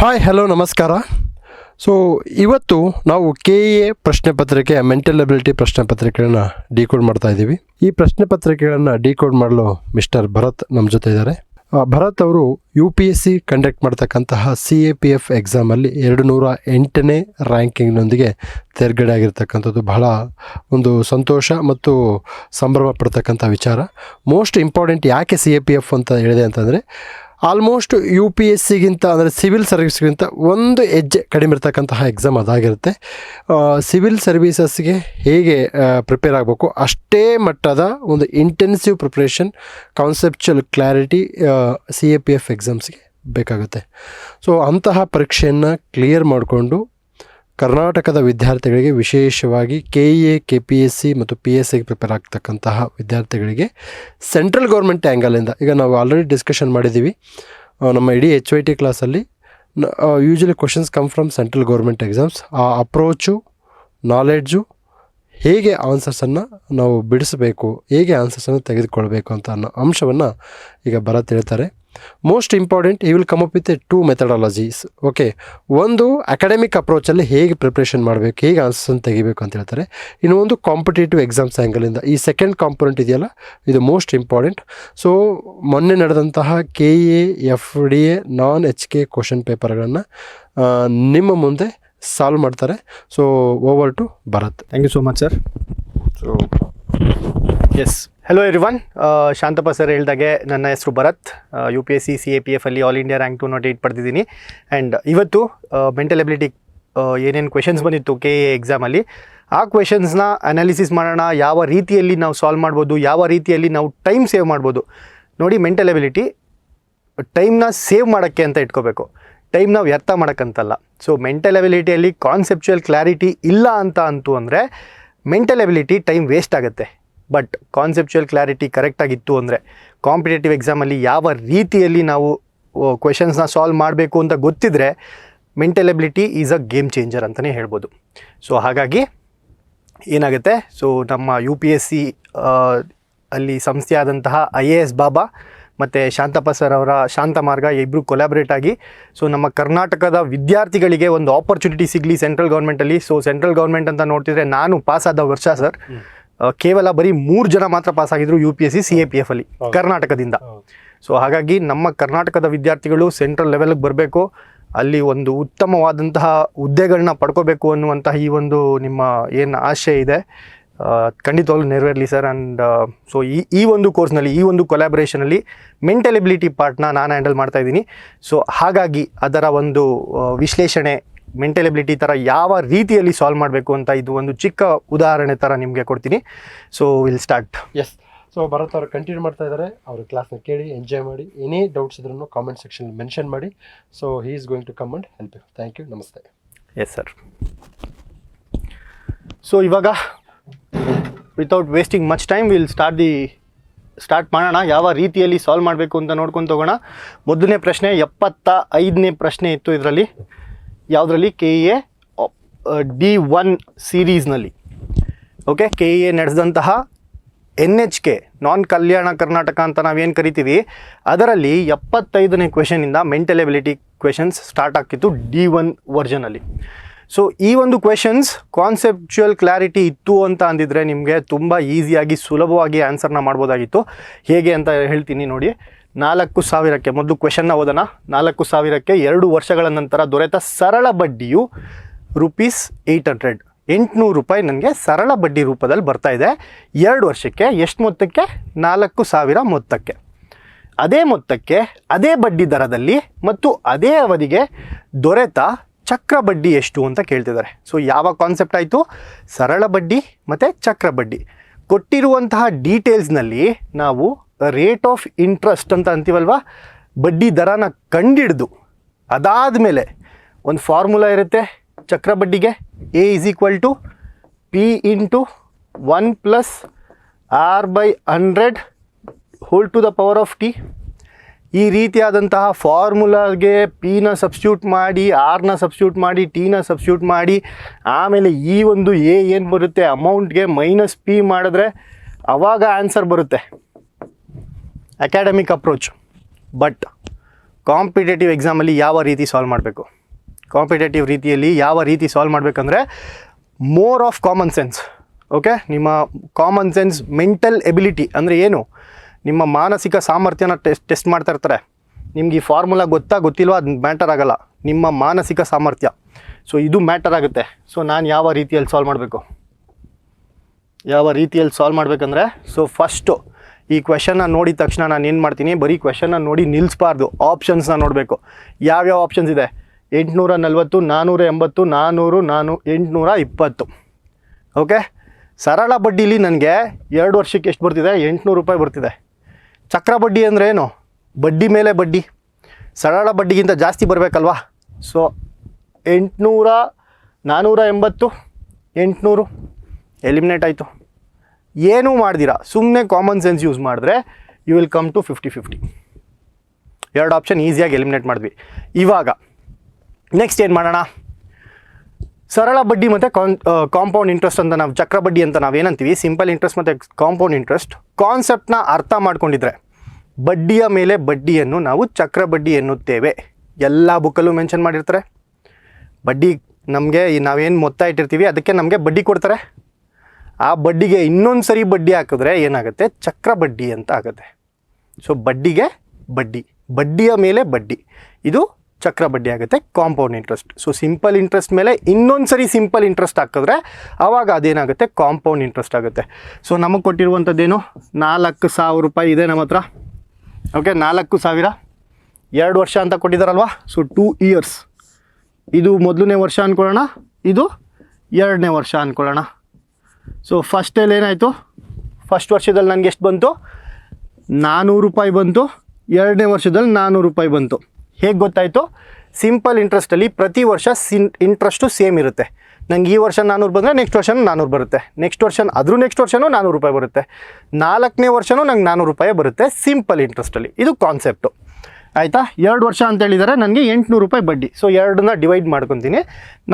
Hi hello ನಮಸ್ಕಾರ. So ಇವತ್ತು ನಾವು KA ಪ್ರಶ್ನೆ ಪತ್ರಿಕೆ ಮೆಂಟಲ್ ಎಬಿಲಿಟಿ ಪ್ರಶ್ನೆ ಪತ್ರಿಕೆಗಳನ್ನ ಡಿಕೋಡ್ ಮಾಡ್ತಾ ಇದ್ದೀವಿ. ಈ ಪ್ರಶ್ನೆ ಪತ್ರಿಕೆಗಳನ್ನು ಡಿಕೋಡ್ ಮಾಡಲು ಮಿಸ್ಟರ್ ಭರತ್ ನಮ್ಮ ಜೊತೆ ಇದ್ದಾರೆ. ಭರತ್ ಅವರು UPSC ಕಂಡಕ್ಟ್ ಮಾಡ್ತಕ್ಕಂತಹ CAPF ಎಕ್ಸಾಮಲ್ಲಿ 208ನೇ ರ್ಯಾಂಕಿಂಗ್ನೊಂದಿಗೆ ತೇರ್ಗಡೆ ಆಗಿರ್ತಕ್ಕಂಥದ್ದು ಬಹಳ ಒಂದು ಸಂತೋಷ ಮತ್ತು ಸಂಭ್ರಮ ಪಡ್ತಕ್ಕಂಥ ವಿಚಾರ. ಮೋಸ್ಟ್ ಇಂಪಾರ್ಟೆಂಟ್ ಯಾಕೆ CAPF ಅಂತ ಹೇಳಿದೆ ಅಂತಂದರೆ, ಆಲ್ಮೋಸ್ಟ್ UPSCಗಿಂತ ಅಂದರೆ ಸಿವಿಲ್ ಸರ್ವಿಸ್ಗಿಂತ ಒಂದು ಹೆಜ್ಜೆ ಕಡಿಮೆ ಇರ್ತಕ್ಕಂತಹ ಎಕ್ಸಾಮ್ ಅದಾಗಿರುತ್ತೆ. ಸಿವಿಲ್ ಸರ್ವೀಸಸ್ಗೆ ಹೇಗೆ ಪ್ರಿಪೇರ್ ಆಗಬೇಕು ಅಷ್ಟೇ ಮಟ್ಟದ ಒಂದು intensive preparation, conceptual clarity CAPF ಎಕ್ಸಾಮ್ಸ್ಗೆ ಬೇಕಾಗುತ್ತೆ. ಸೊ ಅಂತಹ ಪರೀಕ್ಷೆಯನ್ನು ಕ್ಲಿಯರ್ ಮಾಡಿಕೊಂಡು ಕರ್ನಾಟಕದ ವಿದ್ಯಾರ್ಥಿಗಳಿಗೆ, ವಿಶೇಷವಾಗಿ KA KPSC ಮತ್ತು PSIಗೆ ಪ್ರಿಪೇರ್ ಆಗ್ತಕ್ಕಂತಹ ವಿದ್ಯಾರ್ಥಿಗಳಿಗೆ ಸೆಂಟ್ರಲ್ ಗೌರ್ಮೆಂಟ್ ಆ್ಯಂಗಲಿಂದ, ಈಗ ನಾವು ಆಲ್ರೆಡಿ ಡಿಸ್ಕಷನ್ ಮಾಡಿದ್ದೀವಿ ನಮ್ಮ ಇಡೀ HYT ಕ್ಲಾಸಲ್ಲಿ. Usually questions come from central government exams. ಆ ಅಪ್ರೋಚು, ನಾಲೆಡ್ಜು, ಹೇಗೆ ಆನ್ಸರ್ಸನ್ನು ನಾವು ಬಿಡಿಸಬೇಕು, ಹೇಗೆ ಆನ್ಸರ್ಸನ್ನು ತೆಗೆದುಕೊಳ್ಬೇಕು ಅಂತ ಅನ್ನೋ ಅಂಶವನ್ನು ಈಗ ಭರತ್ ಹೇಳ್ತಾರೆ. ಮೋಸ್ಟ್ ಇಂಪಾರ್ಟೆಂಟ್, ಈ will come up with 2 methodologies. Okay, ಒಂದು ಅಕಾಡೆಮಿಕ್ ಅಪ್ರೋಚಲ್ಲಿ ಹೇಗೆ ಪ್ರಿಪ್ರೇಷನ್ ಮಾಡಬೇಕು, ಹೇಗೆ ಆನ್ಸರ್ಸನ್ನು ತೆಗಿಬೇಕು ಅಂತ ಹೇಳ್ತಾರೆ. ಇನ್ನು ಒಂದು ಕಾಂಪಿಟೇಟಿವ್ ಎಕ್ಸಾಮ್ಸ್ ಆ್ಯಂಗಲಿಂದ ಈ ಸೆಕೆಂಡ್ ಕಾಂಪೊನೆಂಟ್ ಇದೆಯಲ್ಲ, ಇದು ಮೋಸ್ಟ್ ಇಂಪಾರ್ಟೆಂಟ್. ಸೊ ಮೊನ್ನೆ ನಡೆದಂತಹ KA FDA ನಾನ್ HK ಕ್ವಶನ್ ಪೇಪರ್ಗಳನ್ನು ನಿಮ್ಮ ಮುಂದೆ ಸಾಲ್ವ್ ಮಾಡ್ತಾರೆ. So over to Bharat. Thank you so much sir. So yes, hello everyone. Shantappa sir ಹೇಳ್ದಾಗೆ ನನ್ನ ಹೆಸರು ಭರತ್. UPSC CAPF ಅಲ್ಲಿ ಆಲ್ ಇಂಡಿಯಾ ರ್ಯಾಂಕ್ 208 ಪಡೆದಿದ್ದೀನಿ. ಆ್ಯಂಡ್ ಇವತ್ತು ಮೆಂಟಲ್ ಎಬಿಲಿಟಿ ಏನೇನು ಕ್ವೆಶನ್ಸ್ ಬಂದಿತ್ತು KA ಎಕ್ಸಾಮಲ್ಲಿ, ಆ ಕ್ವೆಶನ್ಸ್ನ ಅನಾಲಿಸಿಸ್ ಮಾಡೋಣ. ಯಾವ ರೀತಿಯಲ್ಲಿ ನಾವು ಸಾಲ್ವ್ ಮಾಡ್ಬೋದು, ಯಾವ ರೀತಿಯಲ್ಲಿ ನಾವು ಟೈಮ್ ಸೇವ್ ಮಾಡ್ಬೋದು. ನೋಡಿ, ಮೆಂಟಲ್ ಎಬಿಲಿಟಿ ಟೈಮ್ನ ಸೇವ್ ಮಾಡೋಕ್ಕೆ ಅಂತ ಇಟ್ಕೋಬೇಕು, ಟೈಮ್ನ ವ್ಯರ್ಥ ಮಾಡೋಕ್ಕಂತಲ್ಲ. ಸೊ ಮೆಂಟಲ್ ಎಬಿಲಿಟಿಯಲ್ಲಿ ಕಾನ್ಸೆಪ್ಚುಯಲ್ ಕ್ಲಾರಿಟಿ ಇಲ್ಲ ಅಂತ ಅಂತು ಅಂದರೆ ಮೆಂಟಲ್ ಎಬಿಲಿಟಿ ಟೈಮ್ ವೇಸ್ಟ್ ಆಗುತ್ತೆ. ಬಟ್ ಕಾನ್ಸೆಪ್ಚುಯಲ್ ಕ್ಲಾರಿಟಿ ಕರೆಕ್ಟಾಗಿತ್ತು ಅಂದರೆ ಕಾಂಪಿಟೇಟಿವ್ ಎಕ್ಸಾಮಲ್ಲಿ ಯಾವ ರೀತಿಯಲ್ಲಿ ನಾವು ಕ್ವೆಶನ್ಸ್ನ ಸಾಲ್ವ್ ಮಾಡಬೇಕು ಅಂತ ಗೊತ್ತಿದ್ದರೆ mental ability is a game changer ಅಂತಲೇ ಹೇಳ್ಬೋದು. ಸೊ ಹಾಗಾಗಿ ಏನಾಗುತ್ತೆ, ಸೊ ನಮ್ಮ UPSC ಅಲ್ಲಿ ಸಂಸ್ಥೆಯಾದಂತಹ IAS ಬಾಬಾ ಮತ್ತು ಶಾಂತಪ್ಪ ಸರ್ ಅವರ ಶಾಂತ ಮಾರ್ಗ ಇಬ್ಬರು ಕೊಲಾಬ್ರೇಟ್ ಆಗಿ, ಸೊ ನಮ್ಮ ಕರ್ನಾಟಕದ ವಿದ್ಯಾರ್ಥಿಗಳಿಗೆ ಒಂದು ಆಪರ್ಚುನಿಟಿ ಸಿಗಲಿ ಸೆಂಟ್ರಲ್ ಗೌರ್ಮೆಂಟಲ್ಲಿ. ಸೊ ಸೆಂಟ್ರಲ್ ಗೌರ್ಮೆಂಟ್ ಅಂತ ನೋಡ್ತಿದ್ರೆ, ನಾನು ಪಾಸಾದ ವರ್ಷ ಸರ್ ಕೇವಲ ಬರೀ 3 ಜನ ಮಾತ್ರ ಪಾಸಾಗಿದ್ರು UPSC CAPF ಅಲ್ಲಿ ಕರ್ನಾಟಕದಿಂದ. ಸೊ ಹಾಗಾಗಿ ನಮ್ಮ ಕರ್ನಾಟಕದ ವಿದ್ಯಾರ್ಥಿಗಳು ಸೆಂಟ್ರಲ್ ಲೆವೆಲ್ಗೆ ಬರಬೇಕು, ಅಲ್ಲಿ ಒಂದು ಉತ್ತಮವಾದಂತಹ ಹುದ್ದೆಗಳನ್ನ ಪಡ್ಕೋಬೇಕು ಅನ್ನುವಂತಹ ಈ ಒಂದು ನಿಮ್ಮ ಏನು ಆಶೆ ಇದೆ, ಖಂಡಿತವಾಗ್ಲೂ ನೆರವೇರಲಿ ಸರ್. ಆ್ಯಂಡ್ ಸೊ ಈ ಒಂದು ಕೋರ್ಸ್ನಲ್ಲಿ, ಈ ಒಂದು ಕೊಲಾಬ್ರೇಷನಲ್ಲಿ ಮೆಂಟಲ್ ಎಬಿಲಿಟಿ ಪಾರ್ಟ್ನ ನಾನು ಹ್ಯಾಂಡಲ್ ಮಾಡ್ತಾ ಇದ್ದೀನಿ. ಸೊ ಹಾಗಾಗಿ ಅದರ ಒಂದು ವಿಶ್ಲೇಷಣೆ, ಮೆಂಟಲ್ ಎಬಿಲಿಟಿ ಥರ ಯಾವ ರೀತಿಯಲ್ಲಿ ಸಾಲ್ವ್ ಮಾಡಬೇಕು ಅಂತ ಇದು ಒಂದು ಚಿಕ್ಕ ಉದಾಹರಣೆ ಥರ ನಿಮಗೆ ಕೊಡ್ತೀನಿ. So will start. Yes, so Bharat ಅವರು ಕಂಟಿನ್ಯೂ ಮಾಡ್ತಾ ಇದ್ದಾರೆ. ಅವ್ರ ಕ್ಲಾಸ್ನ ಕೇಳಿ ಎಂಜಾಯ್ ಮಾಡಿ. ಏನೇ ಡೌಟ್ಸ್ ಇದ್ರೂ ಕಾಮೆಂಟ್ ಸೆಕ್ಷನ್ ಮೆನ್ಷನ್ ಮಾಡಿ. So he is going to come and help you. Thank you, ನಮಸ್ತೆ. Yes sir. ಸೊ ಇವಾಗ without wasting much time will start ಮಾಡೋಣ. ಯಾವ ರೀತಿಯಲ್ಲಿ ಸಾಲ್ವ್ ಮಾಡಬೇಕು ಅಂತ ನೋಡ್ಕೊಂಡು ಹೋಗೋಣ. ಮೊದಲನೇ ಪ್ರಶ್ನೆ 75ನೇ ಪ್ರಶ್ನೆ ಇತ್ತು ಇದರಲ್ಲಿ. ಯಾವುದರಲ್ಲಿ? KA D1 ಸೀರೀಸ್ನಲ್ಲಿ. ಓಕೆ, KA ನಡೆಸಿದಂತಹ NHK ನಾನ್ ಕಲ್ಯಾಣ ಕರ್ನಾಟಕ ಅಂತ ನಾವೇನು ಕರಿತೀವಿ, ಅದರಲ್ಲಿ 75ನೇ ಕ್ವೆಶನಿಂದ ಮೆಂಟಲ್ ಎಬಿಲಿಟಿ ಕ್ವೆಶನ್ಸ್ ಸ್ಟಾರ್ಟ್ ಆಗ್ತಿತ್ತು D1 ವರ್ಷನಲ್ಲಿ. ಸೊ ಈ ಒಂದು ಕ್ವೆಶನ್ಸ್ ಕಾನ್ಸೆಪ್ಚುಯಲ್ ಕ್ಲಾರಿಟಿ ಇತ್ತು ಅಂತ ಅಂದಿದ್ರೆ ನಿಮಗೆ ತುಂಬ ಈಸಿಯಾಗಿ ಸುಲಭವಾಗಿ ಆನ್ಸರ್ನ ಮಾಡ್ಬೋದಾಗಿತ್ತು. ಹೇಗೆ ಅಂತ ಹೇಳ್ತೀನಿ ನೋಡಿ. 4,000ಕ್ಕೆ ಮೊದಲು ಕ್ವೆಶನ್ನ ಓದೋಣ. 4,000ಕ್ಕೆ 2 ವರ್ಷಗಳ ನಂತರ ದೊರೆತ ಸರಳ ಬಡ್ಡಿಯು ₹800. 800 ರೂಪಾಯಿ ನನಗೆ ಸರಳ ಬಡ್ಡಿ ರೂಪದಲ್ಲಿ ಬರ್ತಾ ಇದೆ 2 ವರ್ಷಕ್ಕೆ. ಎಷ್ಟು ಮೊತ್ತಕ್ಕೆ? 4,000 ಮೊತ್ತಕ್ಕೆ. ಅದೇ ಮೊತ್ತಕ್ಕೆ ಅದೇ ಬಡ್ಡಿ ದರದಲ್ಲಿ ಮತ್ತು ಅದೇ ಅವಧಿಗೆ ದೊರೆತ ಚಕ್ರ ಬಡ್ಡಿ ಎಷ್ಟು ಅಂತ ಕೇಳ್ತಿದ್ದಾರೆ. ಸೊ ಯಾವ ಕಾನ್ಸೆಪ್ಟ್ ಆಯಿತು? ಸರಳ ಬಡ್ಡಿ ಮತ್ತು ಚಕ್ರ ಬಡ್ಡಿ. ಕೊಟ್ಟಿರುವಂತಹ ಡೀಟೇಲ್ಸ್ನಲ್ಲಿ ನಾವು ರೇಟ್ ಆಫ್ ಇಂಟ್ರೆಸ್ಟ್ ಅಂತ ಅಂತೀವಲ್ವ, ಬಡ್ಡಿ ದರನ ಕಂಡಿಡ್ದು ಅದಾದಮೇಲೆ ಒಂದು ಫಾರ್ಮುಲಾ ಇರುತ್ತೆ ಚಕ್ರ ಬಡ್ಡಿಗೆ. A = P × 1 + R/100 whole to the power of T. ಈ ರೀತಿಯಾದಂತಹ ಫಾರ್ಮುಲಾಗೆ Pನ ಸಬ್ಸ್ಟ್ಯೂಟ್ ಮಾಡಿ, Rನ ಸಬ್ಸ್ಟ್ಯೂಟ್ ಮಾಡಿ, Tನ ಸಬ್ಸ್ಟ್ಯೂಟ್ ಮಾಡಿ, ಆಮೇಲೆ ಈ ಒಂದು A ಏನು ಬರುತ್ತೆ ಅಮೌಂಟ್ಗೆ -P ಮಾಡಿದ್ರೆ ಆವಾಗ ಆನ್ಸರ್ ಬರುತ್ತೆ. Academic approach. ಬಟ್ ಕಾಂಪಿಟೇಟಿವ್ ಎಕ್ಸಾಮಲ್ಲಿ ಯಾವ ರೀತಿ ಸಾಲ್ವ್ ಮಾಡಬೇಕು, ಕಾಂಪಿಟೇಟಿವ್ ರೀತಿಯಲ್ಲಿ ಯಾವ ರೀತಿ ಸಾಲ್ವ್ ಮಾಡಬೇಕಂದ್ರೆ more of common sense. Okay, ನಿಮ್ಮ ಕಾಮನ್ ಸೆನ್ಸ್, ಮೆಂಟಲ್ ಎಬಿಲಿಟಿ ಅಂದರೆ ಏನು, ನಿಮ್ಮ ಮಾನಸಿಕ ಸಾಮರ್ಥ್ಯನ ಟೆಸ್ಟ್ ಮಾಡ್ತಾ ಇರ್ತಾರೆ. ನಿಮ್ಗೆ ಈ ಫಾರ್ಮುಲಾ ಗೊತ್ತಿಲ್ವಾ ಅದು ಮ್ಯಾಟರ್ ಆಗೋಲ್ಲ, ನಿಮ್ಮ ಮಾನಸಿಕ ಸಾಮರ್ಥ್ಯ. ಸೊ ಇದು ಮ್ಯಾಟರ್ ಆಗುತ್ತೆ. ಸೊ ನಾನು ಯಾವ ರೀತಿಯಲ್ಲಿ ಸಾಲ್ವ್ ಮಾಡಬೇಕಂದ್ರೆ ಸೊ ಫಸ್ಟು ಈ ಕ್ವೆಶನ್ನ ನೋಡಿದ ತಕ್ಷಣ ನಾನು ಏನು ಮಾಡ್ತೀನಿ, ಬರೀ ಕ್ವೆಶನ್ನ ನೋಡಿ ನಿಲ್ಲಿಸಬಾರ್ದು, ಆಪ್ಷನ್ಸ್ನ ನೋಡಬೇಕು. ಯಾವ್ಯಾವ ಆಪ್ಷನ್ಸ್ ಇದೆ, 840, 480, 820. ಓಕೆ, ಸರಳ ಬಡ್ಡಿಲಿ ನನಗೆ 2 ವರ್ಷಕ್ಕೆ ಎಷ್ಟು ಬರ್ತಿದೆ, 800 ರೂಪಾಯಿ ಬರ್ತಿದೆ. ಚಕ್ರ ಬಡ್ಡಿ ಅಂದರೆ ಏನು, ಬಡ್ಡಿ ಮೇಲೆ ಬಡ್ಡಿ, ಸರಳ ಬಡ್ಡಿಗಿಂತ ಜಾಸ್ತಿ ಬರಬೇಕಲ್ವಾ. ಸೊ 800, 480, 800 ಎಲಿಮಿನೇಟ್ ಆಯಿತು. ಏನೂ ಮಾಡ್ದಿರಾ ಸುಮ್ಮನೆ ಕಾಮನ್ ಸೆನ್ಸ್ ಯೂಸ್ ಮಾಡಿದ್ರೆ you will come to 50-50. 2 option ಈಸಿಯಾಗಿ ಎಲಿಮಿನೇಟ್ ಮಾಡಿದ್ವಿ. ಇವಾಗ ನೆಕ್ಸ್ಟ್ ಏನು ಮಾಡೋಣ, ಸರಳ ಬಡ್ಡಿ ಮತ್ತು ಕಾಂಪೌಂಡ್ ಇಂಟ್ರೆಸ್ಟ್ ಅಂತ ನಾವು ಚಕ್ರ ಬಡ್ಡಿ ಅಂತ ನಾವೇನಂತೀವಿ, ಸಿಂಪಲ್ ಇಂಟ್ರೆಸ್ಟ್ ಮತ್ತು ಕಾಂಪೌಂಡ್ ಇಂಟ್ರೆಸ್ಟ್ ಕಾನ್ಸೆಪ್ಟ್ನ ಅರ್ಥ ಮಾಡ್ಕೊಂಡಿದ್ರೆ ಬಡ್ಡಿಯ ಮೇಲೆ ಬಡ್ಡಿಯನ್ನು ನಾವು ಚಕ್ರ ಬಡ್ಡಿ ಎನ್ನುತ್ತೇವೆ. ಎಲ್ಲ ಬುಕ್ಕಲ್ಲೂ ಮೆನ್ಷನ್ ಮಾಡಿರ್ತಾರೆ. ಬಡ್ಡಿ ನಮಗೆ ನಾವೇನು ಮೊತ್ತ ಇಟ್ಟಿರ್ತೀವಿ ಅದಕ್ಕೆ ನಮಗೆ ಬಡ್ಡಿ ಕೊಡ್ತಾರೆ. ಆ ಬಡ್ಡಿಗೆ ಇನ್ನೊಂದು ಸರಿ ಬಡ್ಡಿ ಹಾಕಿದ್ರೆ ಏನಾಗುತ್ತೆ, ಚಕ್ರ ಬಡ್ಡಿ ಅಂತ ಆಗುತ್ತೆ. ಸೊ ಬಡ್ಡಿಗೆ ಬಡ್ಡಿ, ಬಡ್ಡಿಯ ಮೇಲೆ ಬಡ್ಡಿ, ಇದು ಚಕ್ರ ಬಡ್ಡಿ ಆಗುತ್ತೆ, compound interest. So simple interest ಮೇಲೆ ಇನ್ನೊಂದು ಸರಿ ಸಿಂಪಲ್ ಇಂಟ್ರೆಸ್ಟ್ ಹಾಕಿದ್ರೆ ಆವಾಗ ಅದೇನಾಗುತ್ತೆ, ಕಾಂಪೌಂಡ್ ಇಂಟ್ರೆಸ್ಟ್ ಆಗುತ್ತೆ. ಸೊ ನಮಗೆ ಕೊಟ್ಟಿರುವಂಥದ್ದೇನು, 4,000 ರೂಪಾಯಿ ಇದೆ ನಮ್ಮ ಹತ್ರ. ಓಕೆ, 4,000 2 ವರ್ಷ ಅಂತ ಕೊಟ್ಟಿದ್ದಾರಲ್ವಾ. ಸೊ 2 ಇಯರ್ಸ್, ಇದು ಮೊದಲನೇ ವರ್ಷ ಅಂದ್ಕೊಳ್ಳೋಣ, ಇದು 2ನೇ ವರ್ಷ ಅಂದ್ಕೊಳ್ಳೋಣ. ಸೊ ಫಸ್ಟಲ್ಲಿ ಏನಾಯಿತು, ಫಸ್ಟ್ ವರ್ಷದಲ್ಲಿ ನನಗೆ ಎಷ್ಟು ಬಂತು, 400 ರೂಪಾಯಿ ಬಂತು. 2ನೇ ವರ್ಷದಲ್ಲಿ 400 ರೂಪಾಯಿ ಬಂತು. ಹೇಗೆ ಗೊತ್ತಾಯಿತು, ಸಿಂಪಲ್ ಇಂಟ್ರೆಸ್ಟಲ್ಲಿ ಪ್ರತಿ ವರ್ಷ ಇಂಟ್ರೆಸ್ಟು ಸೇಮ್ ಇರುತ್ತೆ. ನಂಗೆ ಈ ವರ್ಷ 400 ಬಂದರೆ ನೆಕ್ಸ್ಟ್ ವರ್ಷನೂ 400 ಬರುತ್ತೆ, ನೆಕ್ಸ್ಟ್ ವರ್ಷನೂ 400 ರೂಪಾಯಿ ಬರುತ್ತೆ, 4ನೇ ವರ್ಷನೂ ನಂಗೆ 400 ರೂಪಾಯಿ ಬರುತ್ತೆ ಸಿಂಪಲ್ ಇಂಟ್ರೆಸ್ಟಲ್ಲಿ. ಇದು ಕಾನ್ಸೆಪ್ಟು ಆಯಿತಾ. 2 ವರ್ಷ ಅಂತ ಹೇಳಿದರೆ ನನಗೆ 800 ರೂಪಾಯಿ ಬಡ್ಡಿ. ಸೊ 2ನ್ನ ಡಿವೈಡ್ ಮಾಡ್ಕೊತೀನಿ,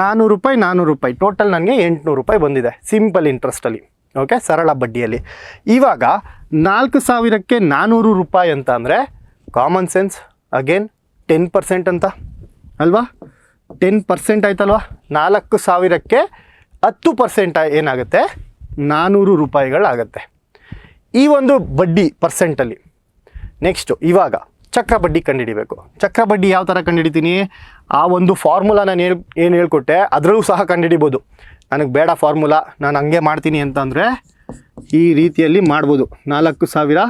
400 ರೂಪಾಯಿ 400 ರೂಪಾಯಿ, ಟೋಟಲ್ ನನಗೆ 800 ರೂಪಾಯಿ ಬಂದಿದೆ ಸಿಂಪಲ್ ಇಂಟ್ರೆಸ್ಟಲ್ಲಿ. ಓಕೆ, ಸರಳ ಬಡ್ಡಿಯಲ್ಲಿ. ಇವಾಗ 4,000ಕ್ಕೆ 400 ರೂಪಾಯಿ ಅಂತ ಅಂದರೆ ಕಾಮನ್ ಸೆನ್ಸ್ ಅಗೇನ್ 10% ಅಂತ ಅಲ್ವಾ, 10% ಆಯ್ತಲ್ವಾ. 4,000ಕ್ಕೆ 10% ಏನಾಗುತ್ತೆ, 400 ರೂಪಾಯಿಗಳಾಗುತ್ತೆ ಈ ಒಂದು ಬಡ್ಡಿ ಪರ್ಸೆಂಟಲ್ಲಿ. ನೆಕ್ಸ್ಟು ಇವಾಗ ಚಕ್ರ ಬಡ್ಡಿ ಕಂಡುಹಿಡಿಬೇಕು. ಚಕ್ರ ಬಡ್ಡಿ ಯಾವ ಥರ ಕಂಡುಹಿಡಿತೀನಿ, ಆ ಒಂದು ಫಾರ್ಮುಲಾ ನಾನು ಏನು ಹೇಳ್ಕೊಟ್ಟೆ ಅದರಲ್ಲೂ ಸಹ ಕಂಡುಹಿಡಿಬೋದು. ನನಗೆ ಬೇಡ ಫಾರ್ಮುಲಾ, ನಾನು ಹಂಗೆ ಮಾಡ್ತೀನಿ ಅಂತಂದರೆ ಈ ರೀತಿಯಲ್ಲಿ ಮಾಡ್ಬೋದು. 4,000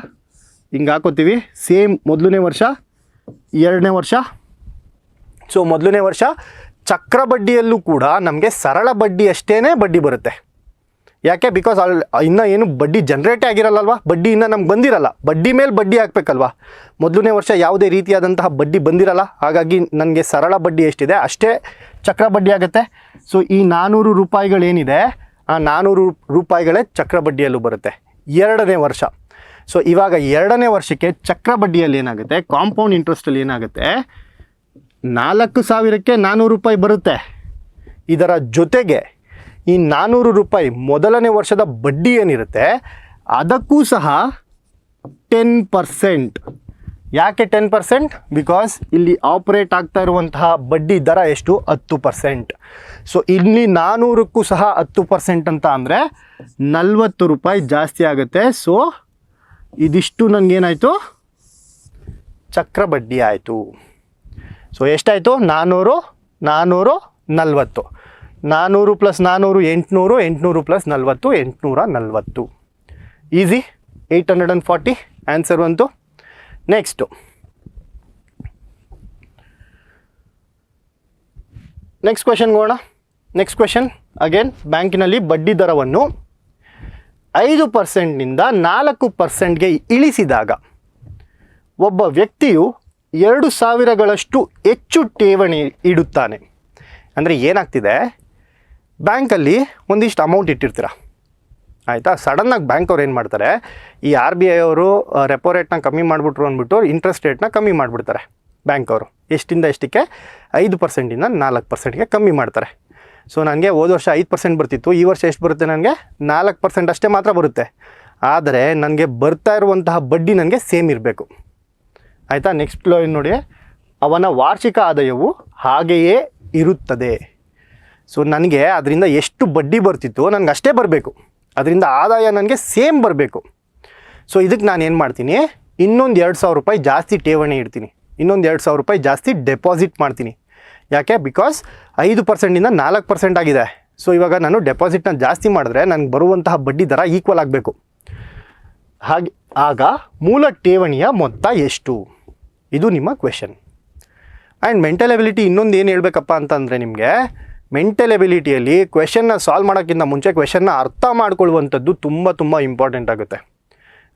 ಹಿಂಗೆ ಹಾಕೋತೀವಿ, ಸೇಮ್ ಮೊದಲನೇ ವರ್ಷ 2ನೇ ವರ್ಷ. ಸೊ ಮೊದಲನೇ ವರ್ಷ ಚಕ್ರ ಬಡ್ಡಿಯಲ್ಲೂ ಕೂಡ ನಮಗೆ ಸರಳ ಬಡ್ಡಿ ಅಷ್ಟೇ ಬಡ್ಡಿ ಬರುತ್ತೆ. ಯಾಕೆ, ಬಿಕಾಸ್ ಇನ್ನೂ ಏನು ಬಡ್ಡಿ ಜನ್ರೇಟೇ ಆಗಿರಲ್ಲಲ್ವ, ಬಡ್ಡಿ ಇನ್ನೂ ನಮ್ಗೆ ಬಂದಿರಲ್ಲ, ಬಡ್ಡಿ ಮೇಲೆ ಬಡ್ಡಿ ಹಾಕಬೇಕಲ್ವ. ಮೊದಲನೇ ವರ್ಷ ಯಾವುದೇ ರೀತಿಯಾದಂತಹ ಬಡ್ಡಿ ಬಂದಿರಲ್ಲ, ಹಾಗಾಗಿ ನನಗೆ ಸರಳ ಬಡ್ಡಿ ಎಷ್ಟಿದೆ ಅಷ್ಟೇ ಚಕ್ರ ಬಡ್ಡಿ ಆಗುತ್ತೆ. ಸೊ ಈ 400 ರೂಪಾಯಿಗಳೇನಿದೆ ಆ 400 ರೂಪಾಯಿಗಳೇ ಚಕ್ರ ಬಡ್ಡಿಯಲ್ಲೂ ಬರುತ್ತೆ 2ನೇ ವರ್ಷ. ಸೊ ಇವಾಗ 2ನೇ ವರ್ಷಕ್ಕೆ ಚಕ್ರ ಬಡ್ಡಿಯಲ್ಲಿ ಏನಾಗುತ್ತೆ, ಕಾಂಪೌಂಡ್ ಇಂಟ್ರೆಸ್ಟಲ್ಲಿ ಏನಾಗುತ್ತೆ, 4,000ಕ್ಕೆ 400 ರೂಪಾಯಿ ಬರುತ್ತೆ. ಇದರ ಜೊತೆಗೆ ಈ 400 ರೂಪಾಯಿ ಮೊದಲನೇ ವರ್ಷದ ಬಡ್ಡಿ ಏನಿರುತ್ತೆ ಅದಕ್ಕೂ ಸಹ 10%. ಯಾಕೆ 10%? ಬಿಕಾಸ್ ಇಲ್ಲಿ ಆಪ್ರೇಟ್ ಆಗ್ತಾ ಇರುವಂತಹ ಬಡ್ಡಿ ದರ ಎಷ್ಟು, 10%. ಸೊ ಇಲ್ಲಿ 400ಕ್ಕೂ ಸಹ 10% ಅಂತ ಅಂದರೆ 40 ರೂಪಾಯಿ ಜಾಸ್ತಿ ಆಗುತ್ತೆ. ಸೊ ಇದಿಷ್ಟು ನನಗೇನಾಯಿತು, ಚಕ್ರ ಬಡ್ಡಿ ಆಯಿತು. ಸೊ ಎಷ್ಟಾಯಿತು, 400, 400, 40. 400 + 400 800, 800 + 40 840. ಈಸಿ, 840 ಆನ್ಸರ್ ಬಂತು. ನೆಕ್ಸ್ಟು ನೆಕ್ಸ್ಟ್ ಕ್ವೆಶನ್ಗೆ ಹೋಗೋಣ. ನೆಕ್ಸ್ಟ್ ಕ್ವೆಶನ್ ಅಗೇನ್, ಬ್ಯಾಂಕಿನಲ್ಲಿ ಬಡ್ಡಿ ದರವನ್ನು 5%ನಿಂದ 4%ಗೆ ಇಳಿಸಿದಾಗ ಒಬ್ಬ ವ್ಯಕ್ತಿಯು 2,000ಗಳಷ್ಟು ಹೆಚ್ಚು ಠೇವಣಿ ಇಡುತ್ತಾನೆ. ಅಂದರೆ ಏನಾಗ್ತಿದೆ, ಬ್ಯಾಂಕಲ್ಲಿ ಒಂದಿಷ್ಟು ಅಮೌಂಟ್ ಇಟ್ಟಿರ್ತೀರ ಆಯಿತಾ. ಸಡನ್ನಾಗಿ ಬ್ಯಾಂಕ್ ಅವ್ರು ಏನು ಮಾಡ್ತಾರೆ, ಈ RBI ಅವರು ರೆಪೋ ರೇಟ್ನ ಕಮ್ಮಿ ಮಾಡಿಬಿಟ್ರು ಅಂದ್ಬಿಟ್ಟು ಇಂಟ್ರೆಸ್ಟ್ ರೇಟ್ನ ಕಮ್ಮಿ ಮಾಡಿಬಿಡ್ತಾರೆ ಬ್ಯಾಂಕ್ ಅವರು. ಎಷ್ಟಿಂದ ಎಷ್ಟಕ್ಕೆ, 5%ಇಂದ 4%ಗೆ ಕಮ್ಮಿ ಮಾಡ್ತಾರೆ. ಸೊ ನನಗೆ ಹೋದ ವರ್ಷ 5% ಬರ್ತಿತ್ತು, ಈ ವರ್ಷ ಎಷ್ಟು ಬರುತ್ತೆ, ನನಗೆ 4% ಅಷ್ಟೇ ಮಾತ್ರ ಬರುತ್ತೆ. ಆದರೆ ನನಗೆ ಬರ್ತಾ ಇರುವಂತಹ ಬಡ್ಡಿ ನನಗೆ ಸೇಮ್ ಇರಬೇಕು ಆಯಿತಾ. ನೆಕ್ಸ್ಟ್ ಲೈನ್ ನೋಡಿ, ಅವನ ವಾರ್ಷಿಕ ಆದಾಯವು ಹಾಗೆಯೇ ಇರುತ್ತದೆ. ಸೊ ನನಗೆ ಅದರಿಂದ ಎಷ್ಟು ಬಡ್ಡಿ ಬರ್ತಿತ್ತು ನನಗೆ ಅಷ್ಟೇ ಬರಬೇಕು, ಅದರಿಂದ ಆದಾಯ ನನಗೆ ಸೇಮ್ ಬರಬೇಕು. ಸೊ ಇದಕ್ಕೆ ನಾನು ಏನು ಮಾಡ್ತೀನಿ, ಇನ್ನೊಂದು 2,000 ರೂಪಾಯಿ ಜಾಸ್ತಿ ಠೇವಣಿ ಇಡ್ತೀನಿ, ಇನ್ನೊಂದು 2,000 ರೂಪಾಯಿ ಜಾಸ್ತಿ ಡೆಪಾಸಿಟ್ ಮಾಡ್ತೀನಿ. ಯಾಕೆ? ಬಿಕಾಸ್ 5%ಇಂದ 4% ಆಗಿದೆ. ಸೊ ಇವಾಗ ನಾನು ಡೆಪಾಸಿಟ್ನ ಜಾಸ್ತಿ ಮಾಡಿದ್ರೆ ನನಗೆ ಬರುವಂತಹ ಬಡ್ಡಿ ದರ ಈಕ್ವಲ್ ಆಗಬೇಕು. ಹಾಗೆ ಆಗ ಮೂಲ ಠೇವಣಿಯ ಮೊತ್ತ ಎಷ್ಟು? ಇದು ನಿಮ್ಮ ಕ್ವೆಶನ್. ಆ್ಯಂಡ್ ಮೆಂಟಲ್ ಎಬಿಲಿಟಿ ಇನ್ನೊಂದು ಏನು ಹೇಳಬೇಕಪ್ಪ ಅಂತಂದರೆ, ನಿಮಗೆ ಮೆಂಟಲ್ ಎಬಿಲಿಟಿಯಲ್ಲಿ ಕ್ವೆಶನ್ನ ಸಾಲ್ವ್ ಮಾಡೋಕ್ಕಿಂತ ಮುಂಚೆ ಕ್ವೆಶನ್ನ ಅರ್ಥ ಮಾಡ್ಕೊಳ್ಳುವಂಥದ್ದು ತುಂಬ ಇಂಪಾರ್ಟೆಂಟ್ ಆಗುತ್ತೆ.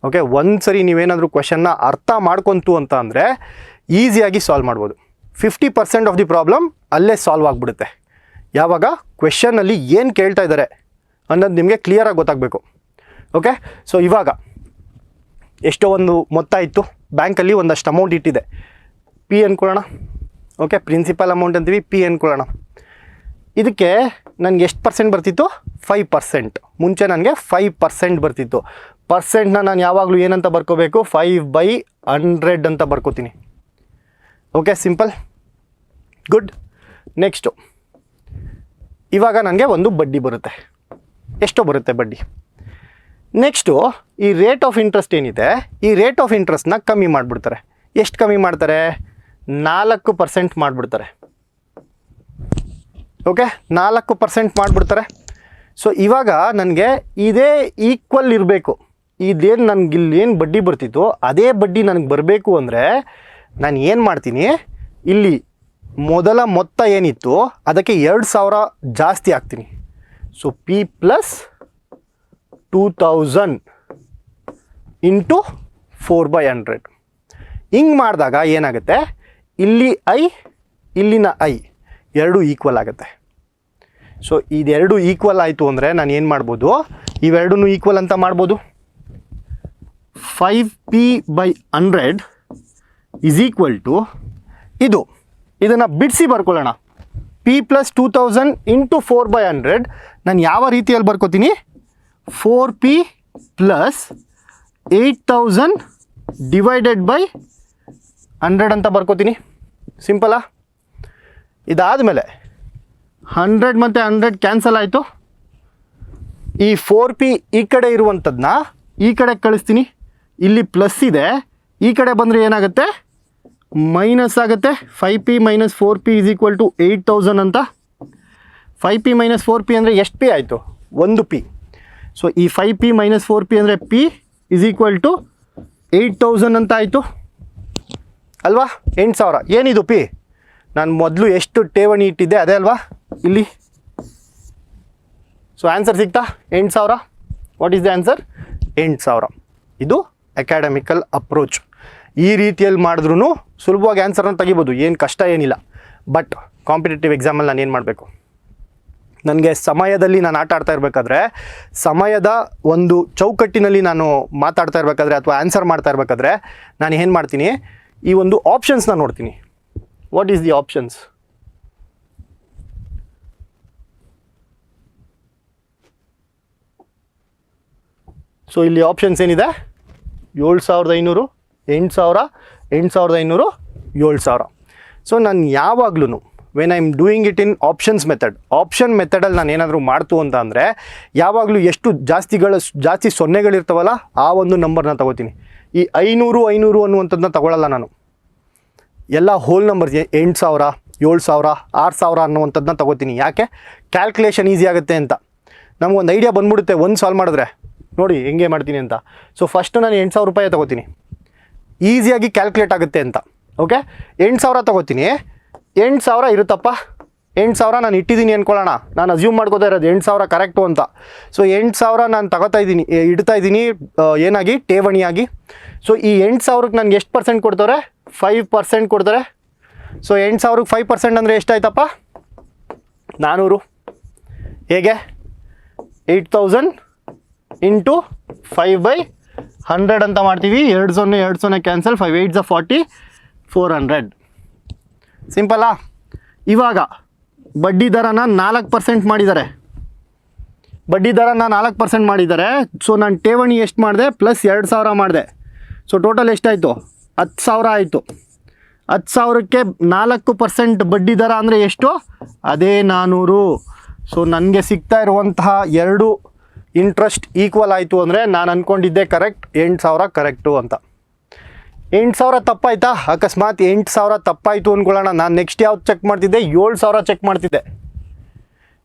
ಓಕೆ, ಒಂದು ಸರಿ ನೀವೇನಾದರೂ ಕ್ವೆಶನ್ನ ಅರ್ಥ ಮಾಡ್ಕೊಂತು ಅಂತ ಅಂದರೆ ಈಸಿಯಾಗಿ ಸಾಲ್ವ್ ಮಾಡ್ಬೋದು. 50% ಆಫ್ ದಿ ಪ್ರಾಬ್ಲಮ್ ಅಲ್ಲೇ ಸಾಲ್ವ್ ಆಗಿಬಿಡುತ್ತೆ. ಯಾವಾಗ ಕ್ವೆಶನಲ್ಲಿ ಏನು ಕೇಳ್ತಾ ಇದ್ದಾರೆ ಅನ್ನೋದು ನಿಮಗೆ ಕ್ಲಿಯರಾಗಿ ಗೊತ್ತಾಗಬೇಕು. ಓಕೆ, ಸೊ ಇವಾಗ ಎಷ್ಟೋ ಒಂದು ಮೊತ್ತ ಇತ್ತು, ಬ್ಯಾಂಕಲ್ಲಿ ಒಂದಷ್ಟು ಅಮೌಂಟ್ ಇಟ್ಟಿದೆ, ಪಿ ಅಂದ್ಕೊಳ್ಳೋಣ. ಓಕೆ, ಪ್ರಿನ್ಸಿಪಲ್ ಅಮೌಂಟ್ ಅಂತೀವಿ, ಪಿ ಅಂದ್ಕೊಳ್ಳೋಣ. ಇದಕ್ಕೆ ನನಗೆ ಎಷ್ಟು ಪರ್ಸೆಂಟ್ ಬರ್ತಿತ್ತು? 5%. ಮುಂಚೆ ನನಗೆ 5% ಬರ್ತಿತ್ತು. ಪರ್ಸೆಂಟ್ನ ನಾನು ಯಾವಾಗಲೂ ಏನಂತ ಬರ್ಕೋಬೇಕು? 5/100 ಅಂತ ಬರ್ಕೋತೀನಿ. Okay, simple, good. ನೆಕ್ಸ್ಟು ಇವಾಗ ನನಗೆ ಒಂದು ಬಡ್ಡಿ ಬರುತ್ತೆ. ಎಷ್ಟೋ ಬರುತ್ತೆ ಬಡ್ಡಿ. ನೆಕ್ಸ್ಟು ಈ ರೇಟ್ ಆಫ್ ಇಂಟ್ರೆಸ್ಟ್ ಏನಿದೆ, ಈ ರೇಟ್ ಆಫ್ ಇಂಟ್ರೆಸ್ಟ್ನ ಕಮ್ಮಿ ಮಾಡಿಬಿಡ್ತಾರೆ. ಎಷ್ಟು ಕಮ್ಮಿ ಮಾಡ್ತಾರೆ? 4% ಮಾಡಿಬಿಡ್ತಾರೆ. ಓಕೆ, 4% ಮಾಡಿಬಿಡ್ತಾರೆ. ಸೊ ಇವಾಗ ನನಗೆ ಇದೇ ಈಕ್ವಲ್ ಇರಬೇಕು. ಇದೇನು ನನಗೆ ಇಲ್ಲಿ ಏನು ಬಡ್ಡಿ ಬರ್ತಿತ್ತು ಅದೇ ಬಡ್ಡಿ ನನಗೆ ಬರಬೇಕು ಅಂದರೆ ನಾನು ಏನು ಮಾಡ್ತೀನಿ, ಇಲ್ಲಿ ಮೊದಲ ಮೊತ್ತ ಏನಿತ್ತು ಅದಕ್ಕೆ 2,000 ಜಾಸ್ತಿ ಹಾಕ್ತೀನಿ. So P plus 2,000 into 4/100. ಹಿಂಗೆ ಮಾಡಿದಾಗ ಏನಾಗುತ್ತೆ, ಇಲ್ಲಿ ಐ ಇಲ್ಲಿನ ಐ ಎರಡೂ ಈಕ್ವಲ್ ಆಗುತ್ತೆ. ಸೊ ಇದೆರಡು ಈಕ್ವಲ್ ಆಯಿತು ಅಂದರೆ ನಾನು ಏನು ಮಾಡ್ಬೋದು, ಇವೆರಡೂ ಈಕ್ವಲ್ ಅಂತ ಮಾಡ್ಬೋದು. 5p/100 ಈಸ್ ಈಕ್ವಲ್ ಟು ಇದನ್ನು ಬಿಡಿಸಿ ಬರ್ಕೊಳ್ಳೋಣ. ಪಿ ಪ್ಲಸ್ 2,000 ಇಂಟು 4/100 ನಾನು ಯಾವ ರೀತಿಯಲ್ಲಿ ಬರ್ಕೋತೀನಿ? 4p ಪ್ಲಸ್ 8,000 ಡಿವೈಡೆಡ್ ಬೈ 100 ಅಂತ ಬರ್ಕೋತೀನಿ. ಸಿಂಪಲಾ? ಇದಾದಮೇಲೆ 100 ಮತ್ತು 100 ಕ್ಯಾನ್ಸಲ್ ಆಯಿತು. ಈ 4p ಈ ಕಡೆ ಇರುವಂಥದ್ದನ್ನ ಈ ಕಡೆ ಕಳಿಸ್ತೀನಿ. ಇಲ್ಲಿ ಪ್ಲಸ್ ಇದೆ, ಈ ಕಡೆ ಬಂದರೆ ಏನಾಗುತ್ತೆ? ಮೈನಸ್ ಆಗುತ್ತೆ. 5p minus 4p is equal to 8,000 ಅಂತ. 5p ಮೈನಸ್ 4p ಅಂದರೆ ಎಷ್ಟು ಪಿ ಆಯಿತು? 1p. ಸೊ ಈ 5p ಮೈನಸ್ 4p ಅಂದರೆ p ಈಸ್ ಈಕ್ವಲ್ ಟು 8,000 ಅಂತ ಆಯಿತು ಅಲ್ವಾ? 8,000. ಏನಿದು ಪಿ? ನಾನು ಮೊದಲು ಎಷ್ಟು ಠೇವಣಿ ಇಟ್ಟಿದ್ದೆ ಅದೇ ಅಲ್ವಾ ಇಲ್ಲಿ. ಸೊ ಆನ್ಸರ್ ಸಿಗ್ತಾ? 8,000. What is the answer? 8,000. ಇದು ಅಕಾಡೆಮಿಕಲ್ ಅಪ್ರೋಚ್. ಈ ರೀತಿಯಲ್ಲಿ ಮಾಡಿದ್ರೂ ಸುಲಭವಾಗಿ ಆನ್ಸರನ್ನು ತೆಗಿಬೋದು, ಏನು ಕಷ್ಟ ಏನಿಲ್ಲ. ಬಟ್ ಕಾಂಪಿಟೇಟಿವ್ ಎಕ್ಸಾಮಲ್ಲಿ ನಾನು ಏನು ಮಾಡಬೇಕು, ನನಗೆ ಸಮಯದಲ್ಲಿ ನಾನು ಆಟ ಆಡ್ತಾ ಇರಬೇಕಾದ್ರೆ, ಸಮಯದ ಒಂದು ಚೌಕಟ್ಟಿನಲ್ಲಿ ನಾನು ಮಾತಾಡ್ತಾ ಇರಬೇಕಾದ್ರೆ ಅಥವಾ ಆನ್ಸರ್ ಮಾಡ್ತಾ ಇರಬೇಕಾದ್ರೆ ನಾನು ಏನು ಮಾಡ್ತೀನಿ, ಈ ಒಂದು ಆಪ್ಷನ್ಸ್ನ ನೋಡ್ತೀನಿ. What is the options? So ಇಲ್ಲಿ ಆಪ್ಷನ್ಸ್ ಏನಿದೆ? 7,500, 8,000, 8,500, 7,000. ಸೊ ನಾನು ಯಾವಾಗ್ಲೂ when I am doing it in options method, option ಮೆಥಡಲ್ಲಿ ನಾನು ಏನಾದರೂ ಮಾಡ್ತು ಅಂತ ಅಂದರೆ ಯಾವಾಗಲೂ ಎಷ್ಟು ಜಾಸ್ತಿ ಸೊನ್ನೆಗಳಿರ್ತಾವಲ್ಲ ಆ ಒಂದು ನಂಬರ್ನ ತಗೋತೀನಿ. ಈ 500 ಅನ್ನುವಂಥದ್ದನ್ನ ತಗೊಳ್ಳಲ್ಲ ನಾನು. ಎಲ್ಲ ಹೋಲ್ ನಂಬರ್ಸ್ 8,000, 7,000, 6,000 ಅನ್ನುವಂಥದ್ದನ್ನ ತಗೋತೀನಿ. ಯಾಕೆ? ಕ್ಯಾಲ್ಕುಲೇಷನ್ ಈಸಿ ಆಗುತ್ತೆ ಅಂತ. ನಮಗೊಂದು ಐಡಿಯಾ ಬಂದ್ಬಿಡುತ್ತೆ ಒಂದು ಸಾಲ್ವ್ ಮಾಡಿದ್ರೆ. ನೋಡಿ ಹೆಂಗೆ ಮಾಡ್ತೀನಿ ಅಂತ. ಸೊ ಫಸ್ಟು ನಾನು 8,000 ರೂಪಾಯಿ ತಗೋತೀನಿ, ಈಸಿಯಾಗಿ ಕ್ಯಾಲ್ಕುಲೇಟ್ ಆಗುತ್ತೆ ಅಂತ. ಓಕೆ, 8,000 ತಗೋತೀನಿ. 8,000 ಇರುತ್ತಪ್ಪ, 8,000 ನಾನು ಇಟ್ಟಿದ್ದೀನಿ ಅಂದ್ಕೊಳ್ಳೋಣ. ನಾನು ಅಸ್ಯೂಮ್ ಮಾಡ್ಕೋತಾ ಇರೋದು 8,000 ಕರೆಕ್ಟು ಅಂತ. ಸೊ 8,000 ನಾನು ಇಡ್ತಾ ಇದ್ದೀನಿ ಏನಾಗಿ? ಠೇವಣಿಯಾಗಿ. ಸೊ ಈ 8,000ಕ್ಕೆ ನನಗೆ ಎಷ್ಟು ಪರ್ಸೆಂಟ್ ಕೊಡ್ತಾರೆ? 5% ಕೊಡ್ತಾರೆ. ಸೊ 8,000ಕ್ಕೆ 5% ಅಂದರೆ ಎಷ್ಟಾಯ್ತಪ್ಪ? 400. ಹೇಗೆ? 8,000 ಇಂಟು 5/100 ಅಂತ ಮಾಡ್ತೀವಿ. 2 ಕ್ಯಾನ್ಸಲ್, 5 8 40, 400. ಸಿಂಪಲ್ಲಾ? ಇವಾಗ ಬಡ್ಡಿ ದರನ 4% ಮಾಡಿದ್ದಾರೆ. ಬಡ್ಡಿ ದರನ 4% ಮಾಡಿದ್ದಾರೆ. ಸೊ ನಾನು ಠೇವಣಿ ಎಷ್ಟು ಮಾಡಿದೆ? ಪ್ಲಸ್ 2,000 ಮಾಡಿದೆ. ಸೊ ಟೋಟಲ್ ಎಷ್ಟಾಯಿತು? 10,000 ಆಯಿತು 10,000ಕ್ಕೆ 4% ಬಡ್ಡಿ ದರ ಅಂದರೆ ಎಷ್ಟು? ಅದೇ 400. ಸೊ ನನಗೆ ಸಿಗ್ತಾ ಇರುವಂತಹ ಎರಡು ಇಂಟ್ರೆಸ್ಟ್ ಈಕ್ವಲ್ ಆಯಿತು ಅಂದರೆ ನಾನು ಅಂದ್ಕೊಂಡಿದ್ದೆ ಕರೆಕ್ಟ್, 8,000 ಕರೆಕ್ಟು ಅಂತ. 8,000 ತಪ್ಪಾಯ್ತಾ? ಅಕಸ್ಮಾತ್ 8,000 ತಪ್ಪಾಯಿತು ಅಂದ್ಕೊಳ್ಳೋಣ, ನಾನು ನೆಕ್ಸ್ಟ್ ಯಾವ್ದು ಚೆಕ್ ಮಾಡ್ತಿದ್ದೆ? 7,000 ಚೆಕ್ ಮಾಡ್ತಿದ್ದೆ.